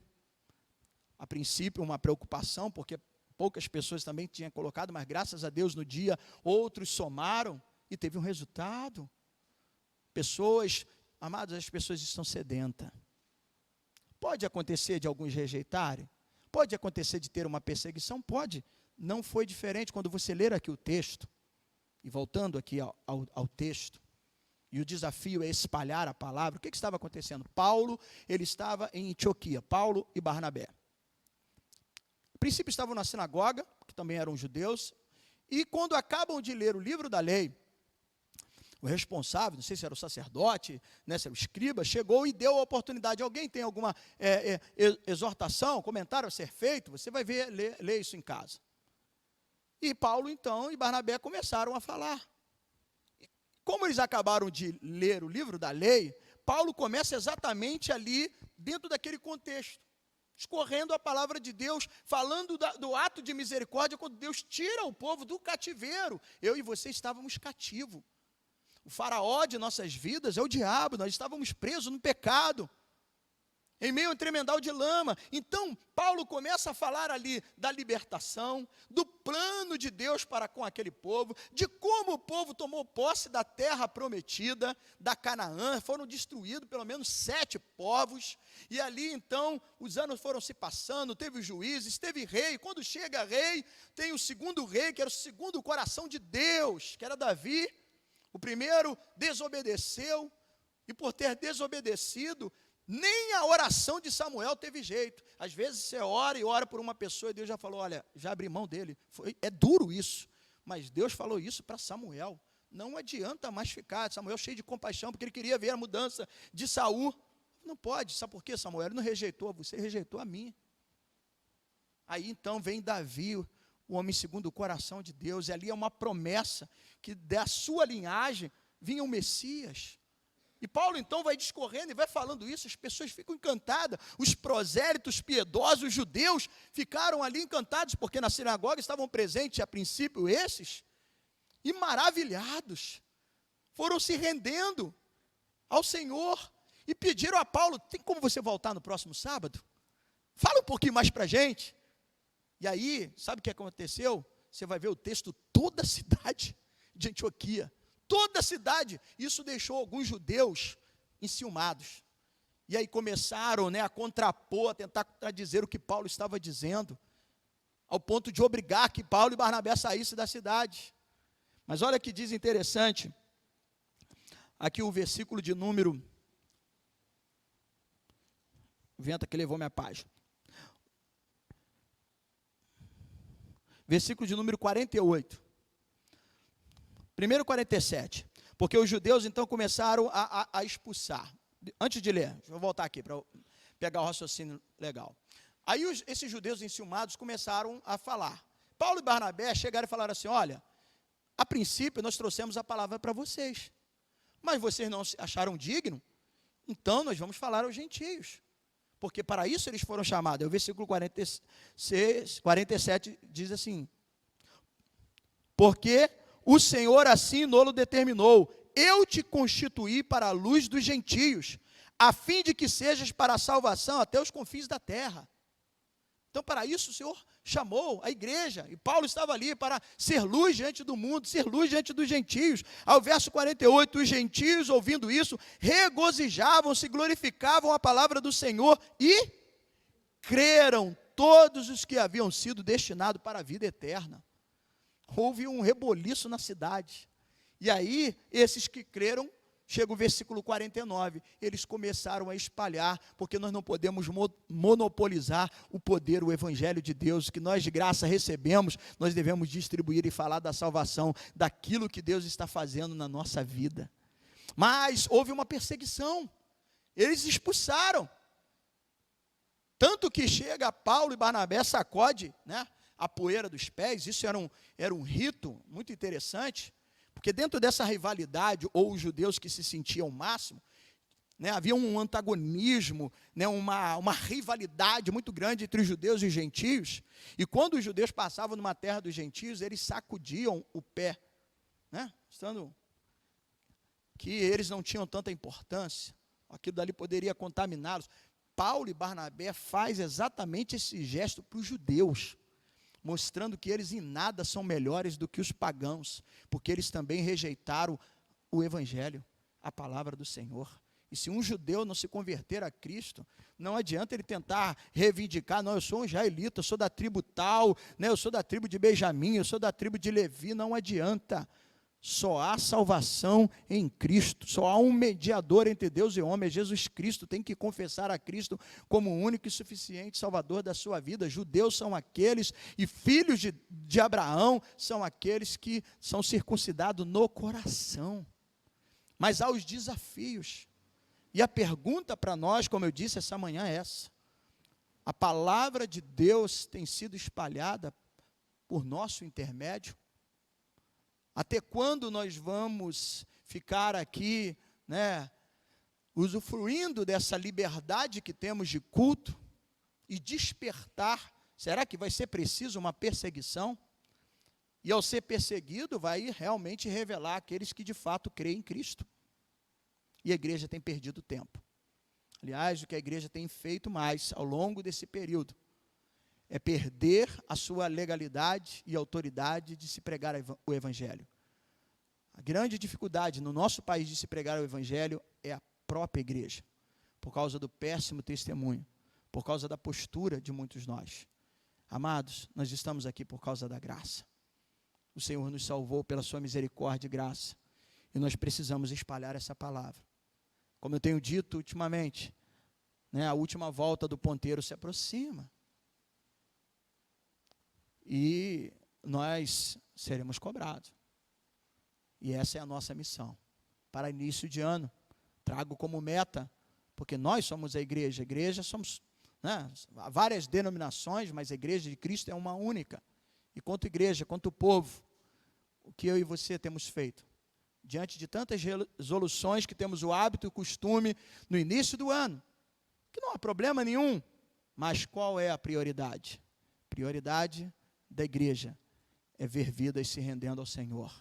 A princípio, uma preocupação, porque poucas pessoas também tinham colocado, mas graças a Deus, no dia, outros somaram e teve um resultado. Pessoas, amados, as pessoas estão sedentas. Pode acontecer de alguns rejeitarem, pode acontecer de ter uma perseguição, pode. Não foi diferente quando você ler aqui o texto. E voltando aqui ao texto, e o desafio é espalhar a palavra. O que estava acontecendo? Paulo, ele estava em Antioquia, Paulo e Barnabé. A princípio estavam na sinagoga, que também eram judeus, e quando acabam de ler o livro da lei, o responsável, não sei se era o sacerdote, né, se era o escriba, chegou e deu a oportunidade. Alguém tem alguma exortação, comentário a ser feito? Você vai ver, ler isso em casa. E Paulo, então, e Barnabé começaram a falar. Como eles acabaram de ler o livro da lei, Paulo começa exatamente ali, dentro daquele contexto, escorrendo a palavra de Deus, falando do ato de misericórdia, quando Deus tira o povo do cativeiro. Eu e você estávamos cativos. O faraó de nossas vidas é o diabo, nós estávamos presos no pecado, em meio a um tremendal de lama. Então, Paulo começa a falar ali da libertação, do plano de Deus para com aquele povo, de como o povo tomou posse da terra prometida, da Canaã. Foram destruídos pelo menos 7 povos, e ali então, os anos foram se passando, teve os juízes, teve rei. Quando chega rei, tem o segundo rei, que era o segundo coração de Deus, que era Davi. O primeiro desobedeceu, e por ter desobedecido, nem a oração de Samuel teve jeito. Às vezes você ora e ora por uma pessoa e Deus já falou: olha, já abri mão dele. É duro isso, mas Deus falou isso para Samuel. Não adianta mais ficar. Samuel cheio de compaixão, porque ele queria ver a mudança de Saul. Não pode, sabe por quê, Samuel? Ele não rejeitou você, rejeitou a mim. Aí então vem Davi, o homem segundo o coração de Deus, e ali é uma promessa, que da sua linhagem vinha o Messias. E Paulo então vai discorrendo e vai falando isso, as pessoas ficam encantadas, os prosélitos piedosos, os judeus, ficaram ali encantados, porque na sinagoga estavam presentes a princípio esses, e maravilhados, foram se rendendo ao Senhor, e pediram a Paulo: tem como você voltar no próximo sábado? Fala um pouquinho mais para a gente. E aí, sabe o que aconteceu? Você vai ver o texto, toda a cidade de Antioquia, toda a cidade, isso deixou alguns judeus enciumados. E aí começaram, né, a contrapor, a tentar contradizer o que Paulo estava dizendo, ao ponto de obrigar que Paulo e Barnabé saíssem da cidade. Mas olha que diz interessante, aqui o versículo de número... O vento que levou minha página. Versículo de número 48. Primeiro 47. Porque os judeus então começaram a expulsar. Antes de ler, deixa eu voltar aqui para pegar o raciocínio legal. Aí esses judeus enciumados começaram a falar. Paulo e Barnabé chegaram e falaram assim, olha, a princípio nós trouxemos a palavra para vocês, mas vocês não se acharam digno, então nós vamos falar aos gentios, porque para isso eles foram chamados. O versículo 47 diz assim, porque o Senhor assim nolo determinou, eu te constituí para a luz dos gentios, a fim de que sejas para a salvação até os confins da terra. Então, para isso, o Senhor chamou a igreja, e Paulo estava ali para ser luz diante do mundo, ser luz diante dos gentios. Ao verso 48, os gentios, ouvindo isso, regozijavam-se, glorificavam a palavra do Senhor e creram todos os que haviam sido destinados para a vida eterna. Houve um reboliço na cidade. E aí, esses que creram, chega o versículo 49, eles começaram a espalhar, porque nós não podemos monopolizar o poder, o evangelho de Deus, que nós de graça recebemos, nós devemos distribuir e falar da salvação, daquilo que Deus está fazendo na nossa vida. Mas houve uma perseguição, eles expulsaram, tanto que chega Paulo e Barnabé, sacode, né, a poeira dos pés. Isso era um rito muito interessante, porque dentro dessa rivalidade, ou os judeus que se sentiam o máximo, né, havia um antagonismo, né, uma rivalidade muito grande entre os judeus e os gentios, e quando os judeus passavam numa terra dos gentios, eles sacudiam o pé, né, mostrando que eles não tinham tanta importância, aquilo dali poderia contaminá-los. Paulo e Barnabé faz exatamente esse gesto para os judeus, mostrando que eles em nada são melhores do que os pagãos, porque eles também rejeitaram o evangelho, a palavra do Senhor. E se um judeu não se converter a Cristo, não adianta ele tentar reivindicar, não, eu sou um israelita, eu sou da tribo tal, né, eu sou da tribo de Benjamim, eu sou da tribo de Levi, não adianta. Só há salvação em Cristo, só há um mediador entre Deus e homem, é Jesus Cristo. Tem que confessar a Cristo como o único e suficiente Salvador da sua vida. Judeus são aqueles, e filhos de Abraão são aqueles que são circuncidados no coração. Mas há os desafios, e a pergunta para nós, como eu disse essa manhã, é essa: a palavra de Deus tem sido espalhada por nosso intermédio? Até quando nós vamos ficar aqui, né, usufruindo dessa liberdade que temos de culto e despertar? Será que vai ser preciso uma perseguição? E ao ser perseguido, vai realmente revelar aqueles que de fato creem em Cristo. E a igreja tem perdido tempo. Aliás, o que a igreja tem feito mais ao longo desse período é perder a sua legalidade e autoridade de se pregar o evangelho. A grande dificuldade no nosso país de se pregar o evangelho é a própria igreja, por causa do péssimo testemunho, por causa da postura de muitos nós. Amados, nós estamos aqui por causa da graça. O Senhor nos salvou pela sua misericórdia e graça, e nós precisamos espalhar essa palavra. Como eu tenho dito ultimamente, né, a última volta do ponteiro se aproxima. E nós seremos cobrados. E essa é a nossa missão. Para início de ano, trago como meta, porque nós somos a igreja somos, né, há várias denominações, mas a igreja de Cristo é uma única. E quanto igreja, quanto povo, o que eu e você temos feito? Diante de tantas resoluções que temos o hábito e o costume no início do ano, que não há problema nenhum, mas qual é a prioridade? Prioridade da igreja é ver vidas se rendendo ao Senhor.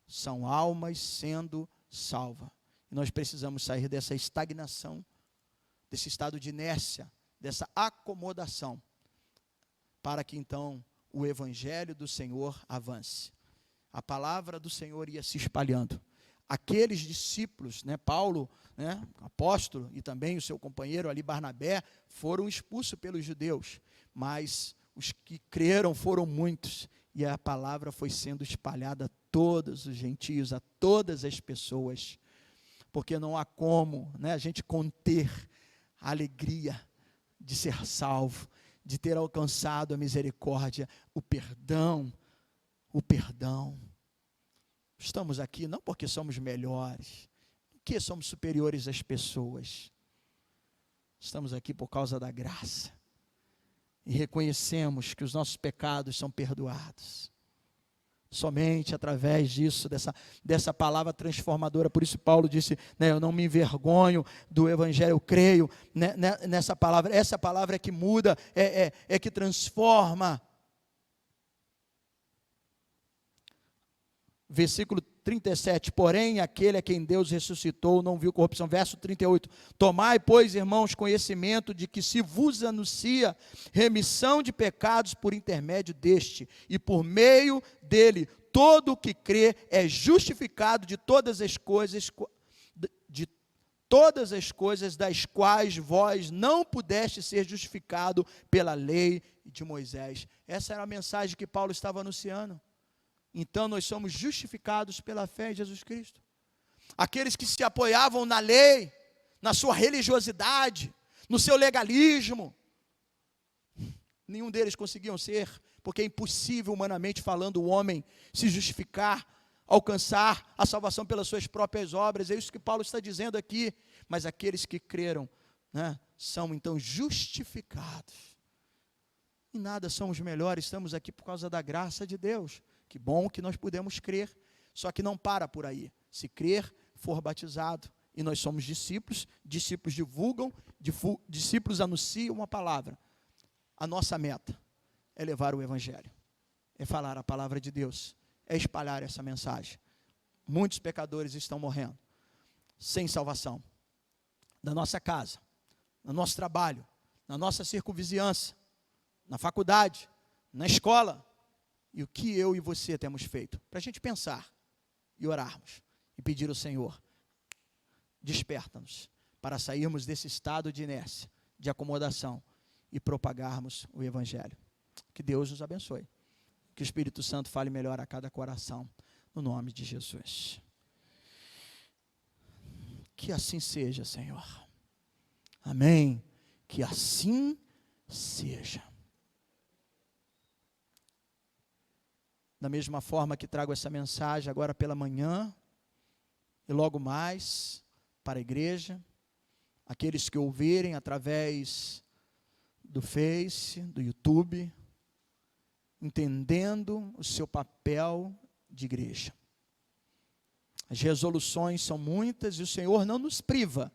São almas sendo salvas. E nós precisamos sair dessa estagnação, desse estado de inércia, dessa acomodação, para que então o evangelho do Senhor avance. A palavra do Senhor ia se espalhando. aqueles discípulos, né, Paulo, né, apóstolo, e também o seu companheiro ali, Barnabé, foram expulsos pelos judeus, mas os que creram foram muitos, e a palavra foi sendo espalhada a todos os gentios, a todas as pessoas, porque não há como, né, a gente conter a alegria de ser salvo, de ter alcançado a misericórdia, o perdão. Estamos aqui não porque somos melhores, porque somos superiores às pessoas. Estamos aqui por causa da graça. E reconhecemos que os nossos pecados são perdoados. Somente através disso, dessa palavra transformadora. Por isso Paulo disse, né, eu não me envergonho do Evangelho, eu creio, né, nessa palavra. Essa palavra é que muda, é que transforma. Versículo 37, porém, aquele a quem Deus ressuscitou não viu corrupção. Verso 38, tomai, pois, irmãos, conhecimento de que se vos anuncia remissão de pecados por intermédio deste, e por meio dele, todo o que crê é justificado de todas as coisas das quais vós não pudeste ser justificado pela lei de Moisés. Essa era a mensagem que Paulo estava anunciando. Então nós somos justificados pela fé em Jesus Cristo. Aqueles que se apoiavam na lei, na sua religiosidade, no seu legalismo, nenhum deles conseguiam ser, porque é impossível humanamente falando o homem se justificar, alcançar a salvação pelas suas próprias obras. É isso que Paulo está dizendo aqui. Mas aqueles que creram, né, são então justificados. Em nada somos melhores, estamos aqui por causa da graça de Deus. Que bom que nós podemos crer, só que não para por aí. Se crer, for batizado, e nós somos discípulos, discípulos divulgam, discípulos anunciam a palavra. A nossa meta é levar o Evangelho, é falar a palavra de Deus, é espalhar essa mensagem. Muitos pecadores estão morrendo, sem salvação, na nossa casa, no nosso trabalho, na nossa circunvizinhança, na faculdade, na escola. E o que eu e você temos feito? Para a gente pensar e orarmos e pedir ao Senhor, desperta-nos para sairmos desse estado de inércia, de acomodação e propagarmos o Evangelho. Que Deus nos abençoe. Que o Espírito Santo fale melhor a cada coração, no nome de Jesus. Que assim seja, Senhor. Amém. Que assim seja. Da mesma forma que trago essa mensagem agora pela manhã, e logo mais para a igreja, aqueles que ouvirem através do Face, do YouTube, entendendo o seu papel de igreja. As resoluções são muitas e o Senhor não nos priva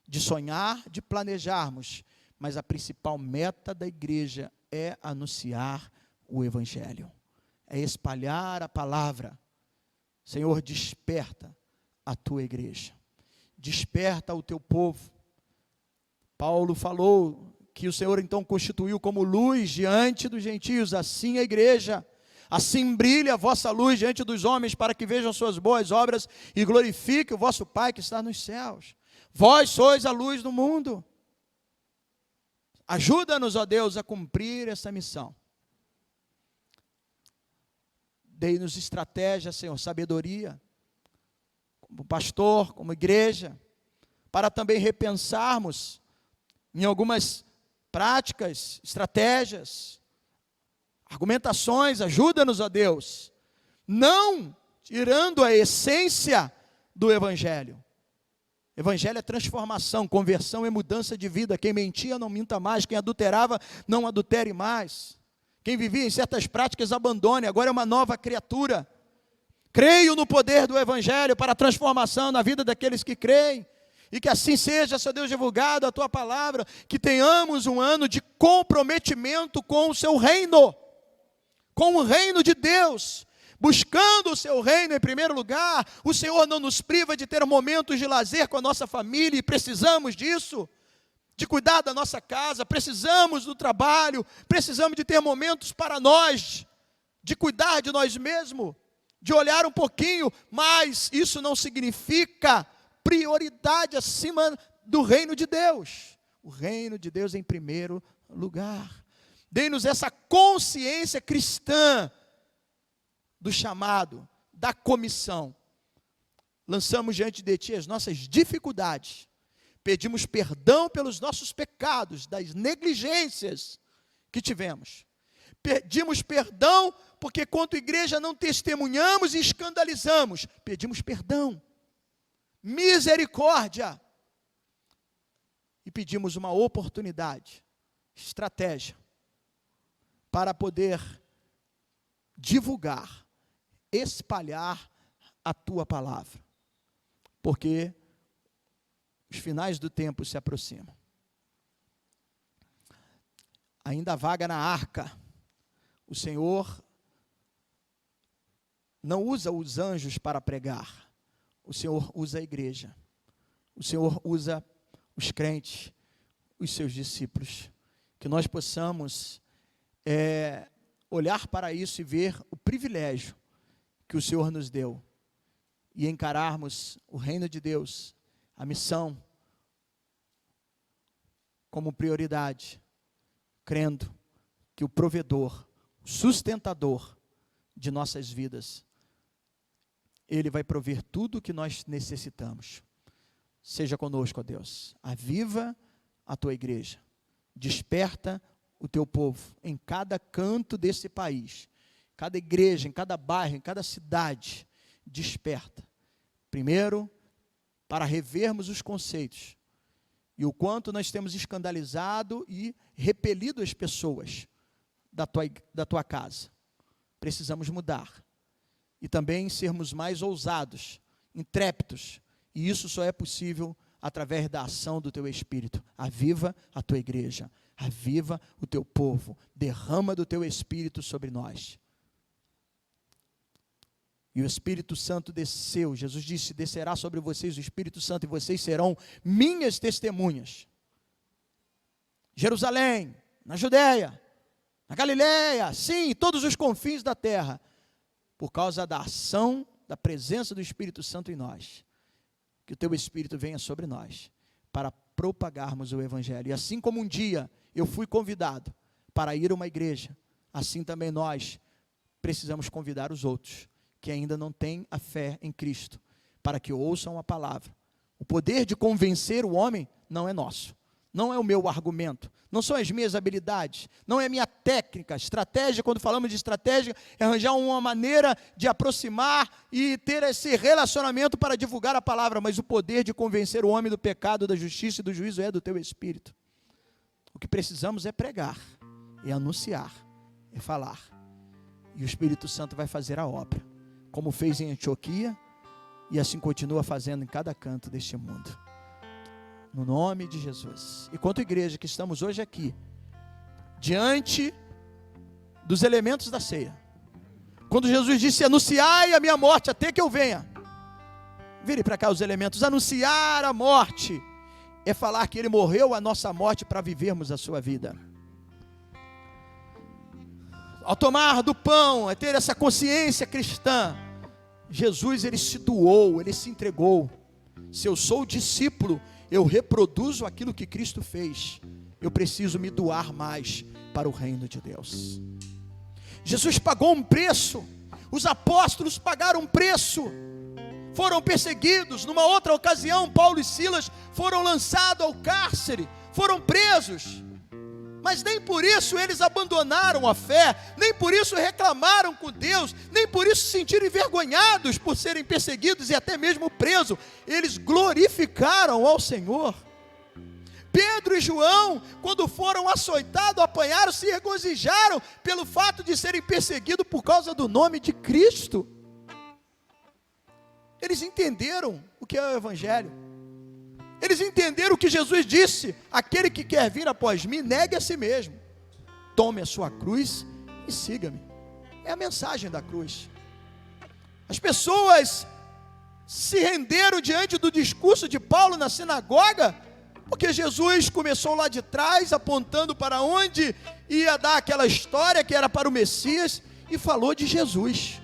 de sonhar, de planejarmos, mas a principal meta da igreja é anunciar o Evangelho. É espalhar a palavra. Senhor, desperta a tua igreja. Desperta o teu povo. Paulo falou que o Senhor então constituiu como luz diante dos gentios, assim a igreja. Assim brilha a vossa luz diante dos homens, para que vejam suas boas obras e glorifiquem o vosso Pai que está nos céus. Vós sois a luz do mundo. Ajuda-nos, ó Deus, a cumprir essa missão. Dei-nos estratégia, Senhor, sabedoria, como pastor, como igreja, para também repensarmos em algumas práticas, estratégias, argumentações. Ajuda-nos, ó Deus, não tirando a essência do Evangelho. Evangelho é transformação, conversão é mudança de vida. Quem mentia não minta mais, quem adulterava não adultere mais. Quem vivia em certas práticas abandone, agora é uma nova criatura. Creio no poder do Evangelho para a transformação na vida daqueles que creem. E que assim seja, Senhor Deus, divulgado a Tua palavra. Que tenhamos um ano de comprometimento com o Seu reino. Com o reino de Deus. Buscando o Seu reino em primeiro lugar. O Senhor não nos priva de ter momentos de lazer com a nossa família. E precisamos disso. De cuidar da nossa casa, precisamos do trabalho, precisamos de ter momentos para nós, de cuidar de nós mesmos, de olhar um pouquinho, mas isso não significa prioridade acima do reino de Deus. O reino de Deus em primeiro lugar. Dê-nos essa consciência cristã do chamado, da comissão. Lançamos diante de Ti as nossas dificuldades. Pedimos perdão pelos nossos pecados, das negligências que tivemos. Pedimos perdão porque, quanto igreja, não testemunhamos e escandalizamos. Pedimos perdão, misericórdia. E pedimos uma oportunidade, estratégia, para poder divulgar, espalhar a Tua palavra. Porque os finais do tempo se aproximam. Ainda vaga na arca. O Senhor não usa os anjos para pregar. O Senhor usa a igreja. O Senhor usa os crentes, os seus discípulos. Que nós possamos olhar para isso e ver o privilégio que o Senhor nos deu. E encararmos o reino de Deus, a missão, como prioridade, crendo que o provedor, o sustentador de nossas vidas, Ele vai prover tudo o que nós necessitamos. Seja conosco, ó Deus. Aviva a Tua igreja. Desperta o Teu povo em cada canto desse país. Cada igreja, em cada bairro, em cada cidade. Desperta. Primeiro, para revermos os conceitos. E o quanto nós temos escandalizado e repelido as pessoas da tua casa. Precisamos mudar. E também sermos mais ousados, intrépidos. E isso só é possível através da ação do Teu Espírito. Aviva a Tua igreja. Aviva o Teu povo. Derrama do Teu Espírito sobre nós. E o Espírito Santo desceu. Jesus disse, descerá sobre vocês o Espírito Santo e vocês serão minhas testemunhas. Jerusalém, na Judeia, na Galileia, sim, todos os confins da terra. Por causa da ação, da presença do Espírito Santo em nós. Que o Teu Espírito venha sobre nós, para propagarmos o Evangelho. E assim como um dia eu fui convidado para ir a uma igreja, assim também nós precisamos convidar os outros, que ainda não têm a fé em Cristo, para que ouçam a palavra. O poder de convencer o homem não é nosso, não é o meu argumento, não são as minhas habilidades, não é a minha técnica, estratégia. Quando falamos de estratégia, é arranjar uma maneira de aproximar e ter esse relacionamento para divulgar a palavra, mas o poder de convencer o homem do pecado, da justiça e do juízo é do Teu Espírito. O que precisamos é pregar, é anunciar, é falar, e o Espírito Santo vai fazer a obra, como fez em Antioquia, e assim continua fazendo em cada canto deste mundo. No nome de Jesus. E quanto igreja que estamos hoje aqui, diante dos elementos da ceia, quando Jesus disse, anunciai a minha morte até que eu venha. Vire para cá os elementos. Anunciar a morte é falar que Ele morreu a nossa morte para vivermos a sua vida. Ao tomar do pão, é ter essa consciência cristã. Jesus, Ele se doou, Ele se entregou. Se eu sou discípulo, eu reproduzo aquilo que Cristo fez. Eu preciso me doar mais para o reino de Deus. Jesus pagou um preço. Os apóstolos pagaram um preço. Foram perseguidos. Numa outra ocasião, Paulo e Silas foram lançados ao cárcere. Foram presos. Mas nem por isso eles abandonaram a fé, nem por isso reclamaram com Deus, nem por isso se sentiram envergonhados por serem perseguidos e até mesmo presos. Eles glorificaram ao Senhor. Pedro e João, quando foram açoitados, apanharam, se regozijaram pelo fato de serem perseguidos por causa do nome de Cristo. Eles entenderam o que é o Evangelho. Eles entenderam o que Jesus disse, aquele que quer vir após mim, negue a si mesmo, tome a sua cruz e siga-me. É a mensagem da cruz. As pessoas se renderam diante do discurso de Paulo na sinagoga, porque Jesus começou lá de trás, apontando para onde ia dar aquela história que era para o Messias, e falou de Jesus.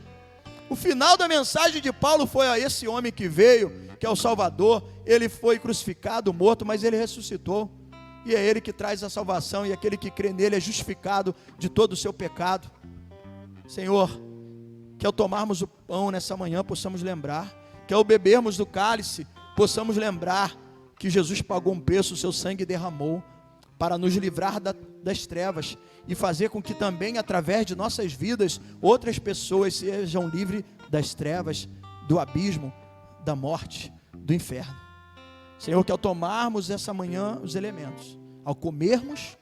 O final da mensagem de Paulo foi a esse homem que veio, que é o Salvador. Ele foi crucificado, morto, mas ele ressuscitou. E é ele que traz a salvação, e aquele que crê nele é justificado de todo o seu pecado. Senhor, que ao tomarmos o pão nessa manhã possamos lembrar, que ao bebermos do cálice possamos lembrar que Jesus pagou um preço, o seu sangue derramou para nos livrar das trevas e fazer com que também através de nossas vidas outras pessoas sejam livres das trevas, do abismo, da morte, do inferno. Senhor, que ao tomarmos essa manhã os elementos, ao comermos,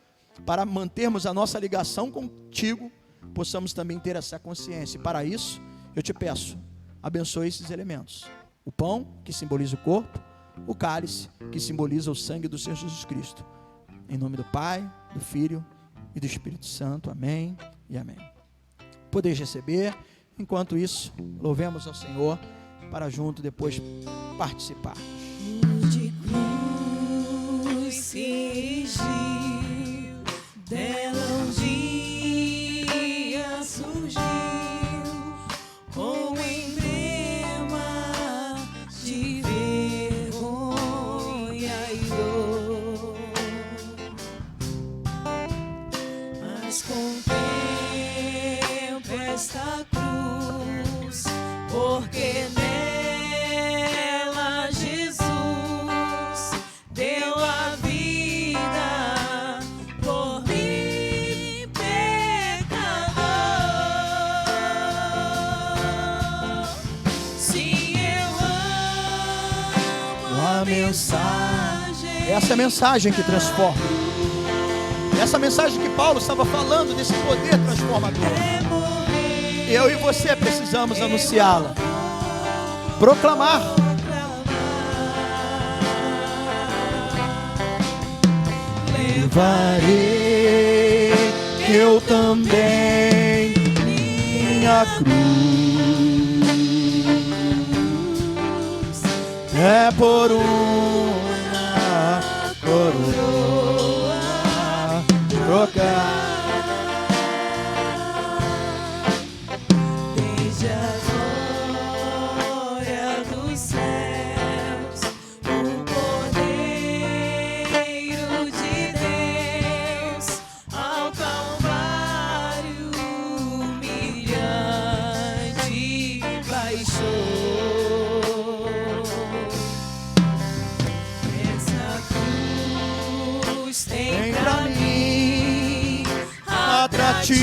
para mantermos a nossa ligação contigo, possamos também ter essa consciência. E para isso, eu te peço, abençoe esses elementos. O pão, que simboliza o corpo, o cálice, que simboliza o sangue do Senhor Jesus Cristo. Em nome do Pai, do Filho e do Espírito Santo. Amém e amém. Podeis receber. Enquanto isso, louvemos ao Senhor para junto depois participar. De cruz cingiu, dela um dia surgiu como emblema de vergonha e dor, mas contempla esta cruz, porque nela Jesus deu a vida por mim, pecador. Sim, eu amo a mensagem. Essa é a mensagem que transforma. Essa mensagem que Paulo estava falando, desse poder transformador. Eu e você precisamos anunciá-la, proclamar. Levarei eu também minha cruz, é por uma coroa trocar. Desde a glória dos céus, o Cordeiro de Deus, ao Calvário humilhante baixou. Essa cruz tem pra mim Atrativos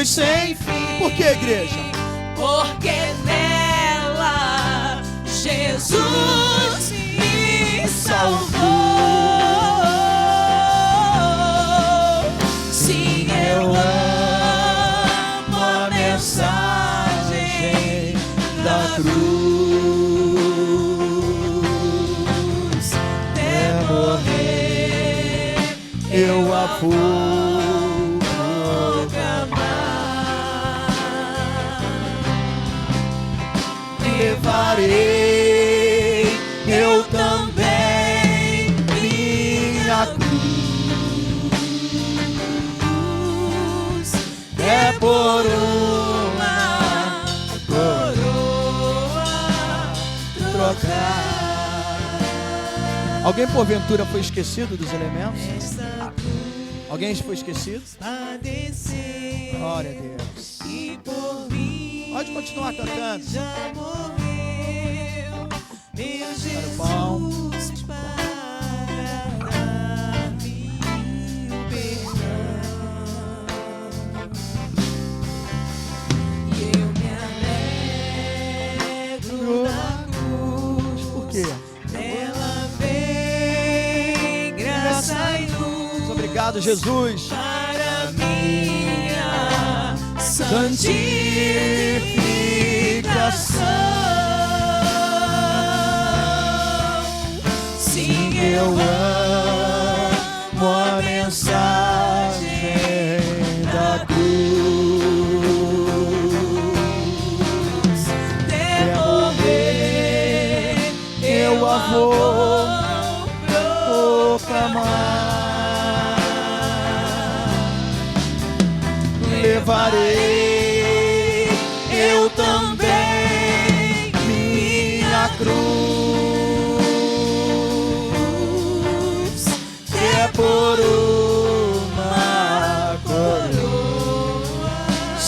sem fim. Por que, igreja? porque nela Jesus me salvou. Sim, eu amo a mensagem da cruz. Até morrer Eu a vou levarei eu também minha cruz, é por uma coroa trocar. Alguém porventura foi esquecido dos elementos? Alguém foi esquecido? Glória a Deus. E por mim Pode continuar cantando. já morreu meu pão. Jesus para dar-me o perdão. E eu me alegro na cruz. Por quê? Nela vem graça e luz. Obrigado, Jesus. Para minha santificação. Sim, eu amo a mensagem da cruz. Até morrer Eu a vou proclamar. Levarei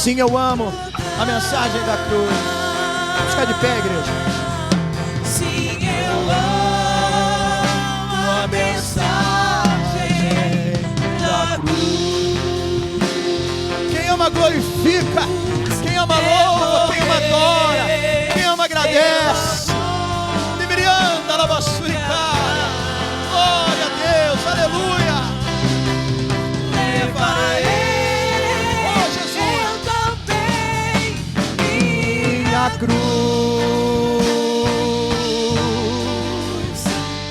Assim eu amo a mensagem da cruz. Vamos ficar de pé, igreja. Sim, eu amo a mensagem da cruz. Quem ama glorifica, quem ama louva, quem ama adora, quem ama agradece. Liberianda, lavassuricada. Glória a Deus, aleluia. Leva ele, Oh, Jesus. eu também, Minha cruz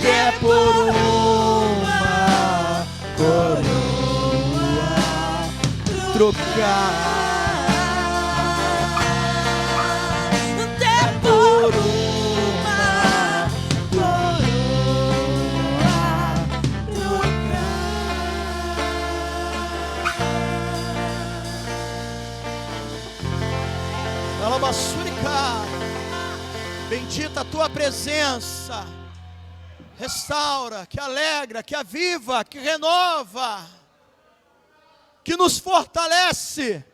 é por uma coroa trocar. até por uma coroa Alabaçurica. Bendita a tua presença. Restaura, que alegra, que aviva, que renova, que nos fortalece.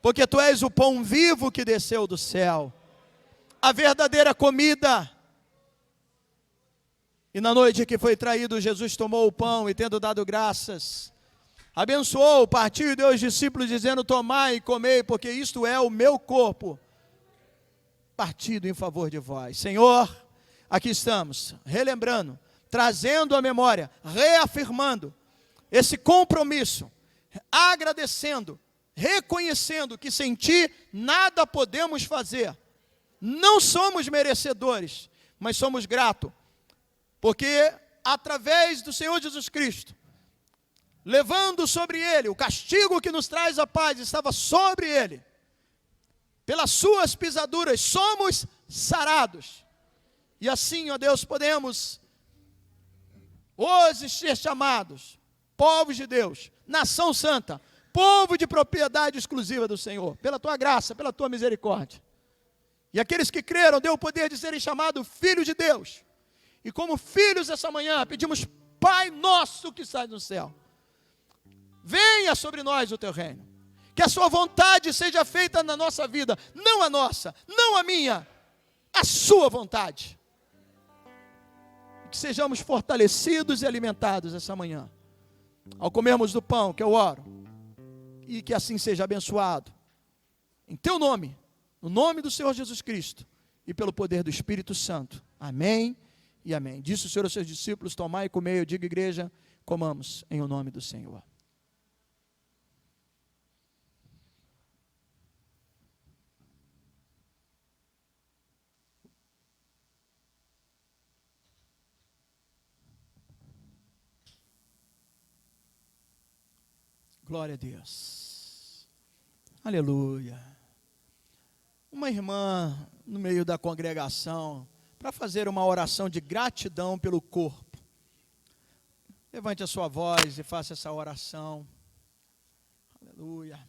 Porque tu és o pão vivo que desceu do céu, a verdadeira comida. E na noite que foi traído, Jesus tomou o pão e, tendo dado graças, abençoou, partiu e deu aos discípulos, dizendo: tomai e comei, porque isto é o meu corpo, partido em favor de vós. Senhor, aqui estamos, relembrando, trazendo à memória, reafirmando esse compromisso, agradecendo, reconhecendo que sem Ti nada podemos fazer. Não somos merecedores, mas somos gratos, porque através do Senhor Jesus Cristo, levando sobre Ele o castigo que nos traz a paz, estava sobre Ele. Pelas suas pisaduras somos sarados. E assim, ó Deus, podemos hoje ser chamados povos de Deus, nação santa, povo de propriedade exclusiva do Senhor, pela tua graça, pela tua misericórdia. E aqueles que creram, deu o poder de serem chamados filhos de Deus. E como filhos essa manhã, pedimos: Pai nosso que estás no céu, venha sobre nós o teu reino. Que a sua vontade seja feita na nossa vida, não a nossa, não a minha, a sua vontade. Que sejamos fortalecidos e alimentados essa manhã, ao comermos do pão que eu oro, e que assim seja abençoado, em teu nome, no nome do Senhor Jesus Cristo, e pelo poder do Espírito Santo. Amém e amém. Disse o Senhor aos seus discípulos: tomai e comei. Eu digo, igreja, comamos em o nome do Senhor. Glória a Deus. Aleluia. Uma irmã no meio da congregação, para fazer uma oração de gratidão pelo corpo. Levante a sua voz e faça essa oração. Aleluia.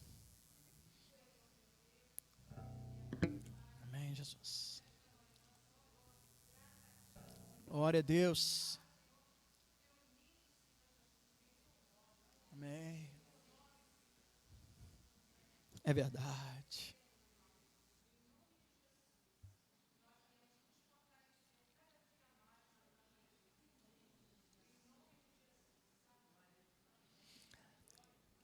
Amém, Jesus. Glória a Deus. Amém. É verdade.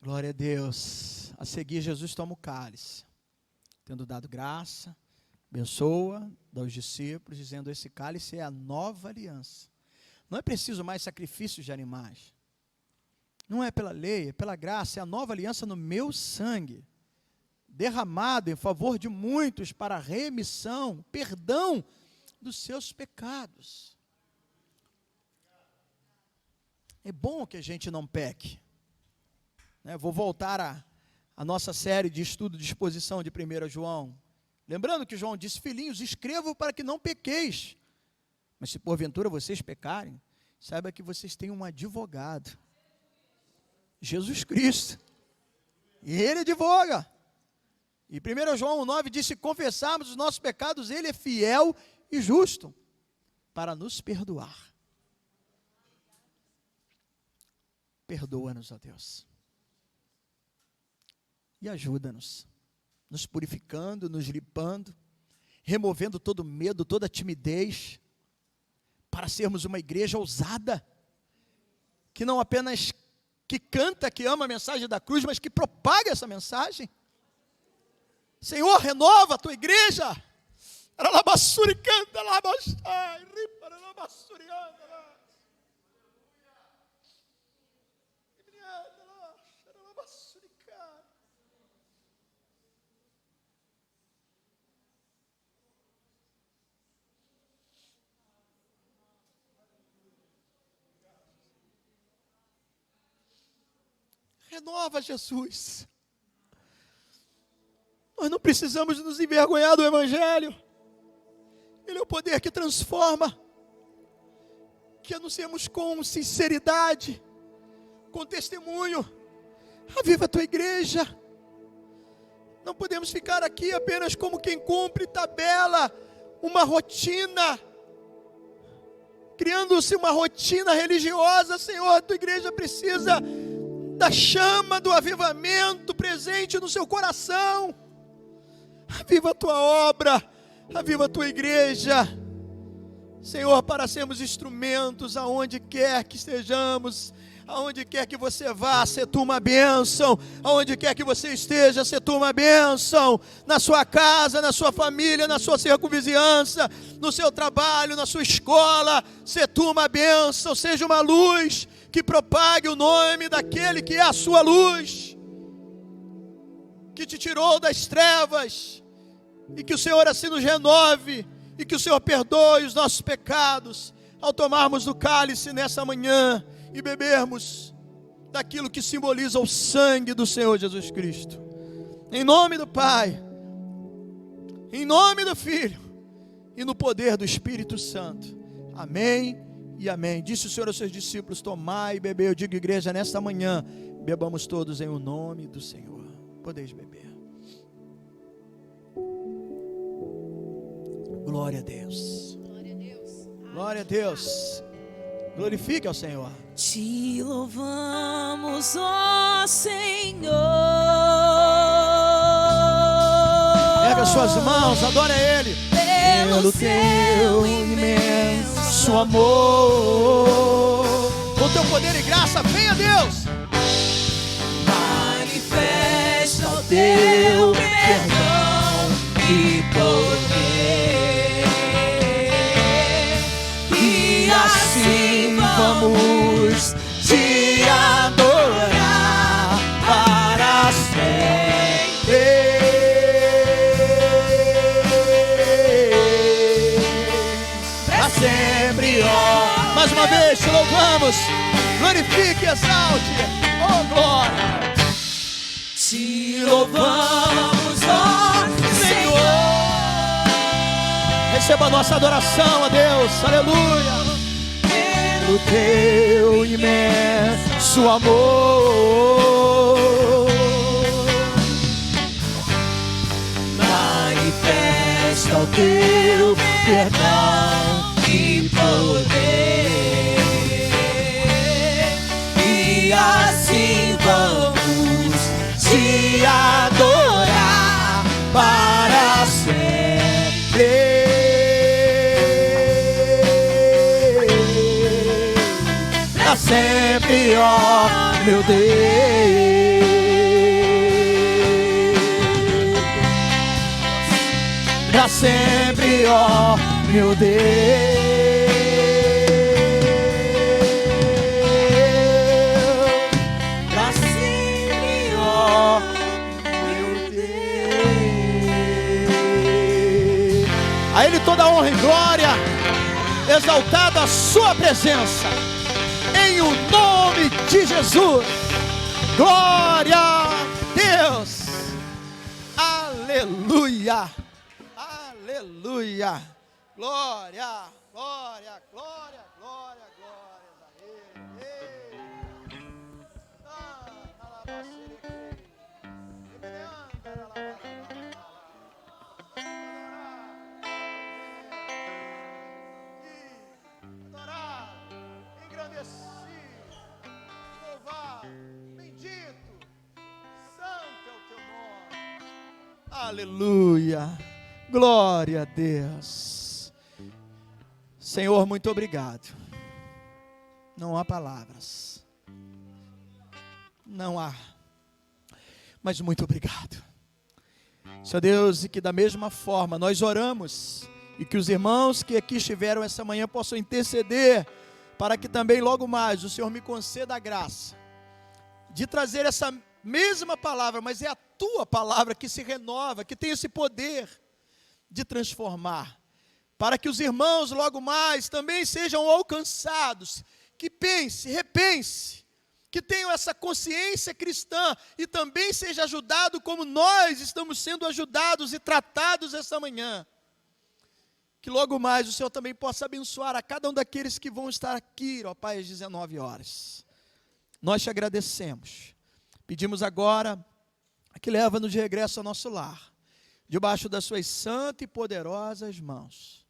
Glória a Deus. A seguir, Jesus toma o cálice, tendo dado graça, abençoa, dá aos discípulos, dizendo: esse cálice é a nova aliança. Não é preciso mais sacrifícios de animais. Não é pela lei, é pela graça, é a nova aliança no meu sangue, derramado em favor de muitos para a remissão, perdão dos seus pecados. É bom que a gente não peque. Vou voltar à nossa série de estudo de exposição de 1 João. Lembrando que João disse: filhinhos, escrevo para que não pequeis. Mas se porventura vocês pecarem, saiba que vocês têm um advogado, Jesus Cristo. E Ele advoga. E 1 João 9 diz: se confessarmos os nossos pecados, Ele é fiel e justo para nos perdoar. Perdoa-nos, ó Deus. E ajuda-nos nos purificando, nos limpando, removendo todo medo, toda timidez, para sermos uma igreja ousada, que não apenas que canta, que ama a mensagem da cruz, mas que propaga essa mensagem. Senhor, renova a tua igreja. Renova, Jesus. Nós não precisamos nos envergonhar do Evangelho. Ele é o poder que transforma. Que anunciamos com sinceridade, com testemunho. Aviva a tua igreja. Não podemos ficar aqui apenas como quem cumpre tabela, uma rotina, criando-se uma rotina religiosa. Senhor, a tua igreja precisa da chama do avivamento presente no seu coração. Aviva a tua obra, aviva a tua igreja, Senhor, para sermos instrumentos aonde quer que estejamos, aonde quer que você vá, ser tu uma bênção, aonde quer que você esteja, ser tu uma bênção, na sua casa, na sua família, na sua circunvizinhança, no seu trabalho, na sua escola, ser tu uma bênção, seja uma luz que propague o nome daquele que é a sua luz, que te tirou das trevas, e que o Senhor assim nos renove, e que o Senhor perdoe os nossos pecados, ao tomarmos do cálice nessa manhã, e bebermos daquilo que simboliza o sangue do Senhor Jesus Cristo, em nome do Pai, em nome do Filho, e no poder do Espírito Santo, amém e amém. Disse o Senhor aos seus discípulos: tomai e bebei. Eu digo, igreja, nesta manhã, bebamos todos em o nome do Senhor. Podeis beber. Glória a Deus. Glória a Deus. Glória a Deus. Glorifique ao Senhor. Te louvamos, ó Senhor. Erga suas mãos, adora Ele. Pelo teu imenso amor, com teu poder e graça, venha Deus. manifesta o teu perdão e poder, e assim vamos te adorar para sempre. Para sempre, ó. Mais uma vez, te louvamos. Glorifique, exalte. Oh, glória. Te louvamos, ó Senhor. Receba a nossa adoração a Deus. Aleluia. Pelo teu imenso amor, Manifesta o teu perdão e poder, e assim vamos te adorar para sempre. para sempre, ó meu Deus. Para sempre, ó meu Deus. Para sempre, ó meu Deus. A Ele toda honra e glória, exaltada a sua presença, em o nome de Jesus. Glória a Deus. Aleluia. Aleluia. Glória, glória, glória, glória, glória a Ele. Adorar, engrandecer, louvar, bendito, santo é o teu nome. Aleluia. Glória a Deus. Senhor, muito obrigado. Não há palavras. Não há. Mas muito obrigado. Senhor Deus, e que da mesma forma nós oramos, e que os irmãos que aqui estiveram essa manhã possam interceder, para que também logo mais o Senhor me conceda a graça de trazer essa mesma palavra, mas é a tua palavra que se renova, que tem esse poder de transformar, para que os irmãos logo mais também sejam alcançados, que pense, repense, que tenham essa consciência cristã e também seja ajudado como nós estamos sendo ajudados e tratados essa manhã. Que logo mais o Senhor também possa abençoar a cada um daqueles que vão estar aqui, ó Pai, às 19 horas. Nós te agradecemos. Pedimos agora que leva-nos de regresso ao nosso lar, debaixo das suas santas e poderosas mãos,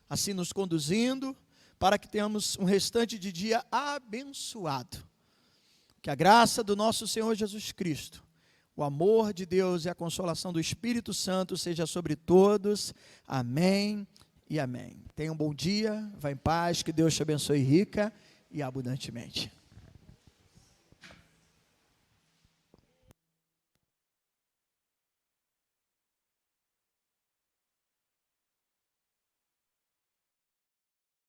assim nos conduzindo, para que tenhamos um restante de dia abençoado. Que a graça do nosso Senhor Jesus Cristo, o amor de Deus e a consolação do Espírito Santo seja sobre todos. Amém e amém. Tenha um bom dia, vá em paz, que Deus te abençoe rica e abundantemente.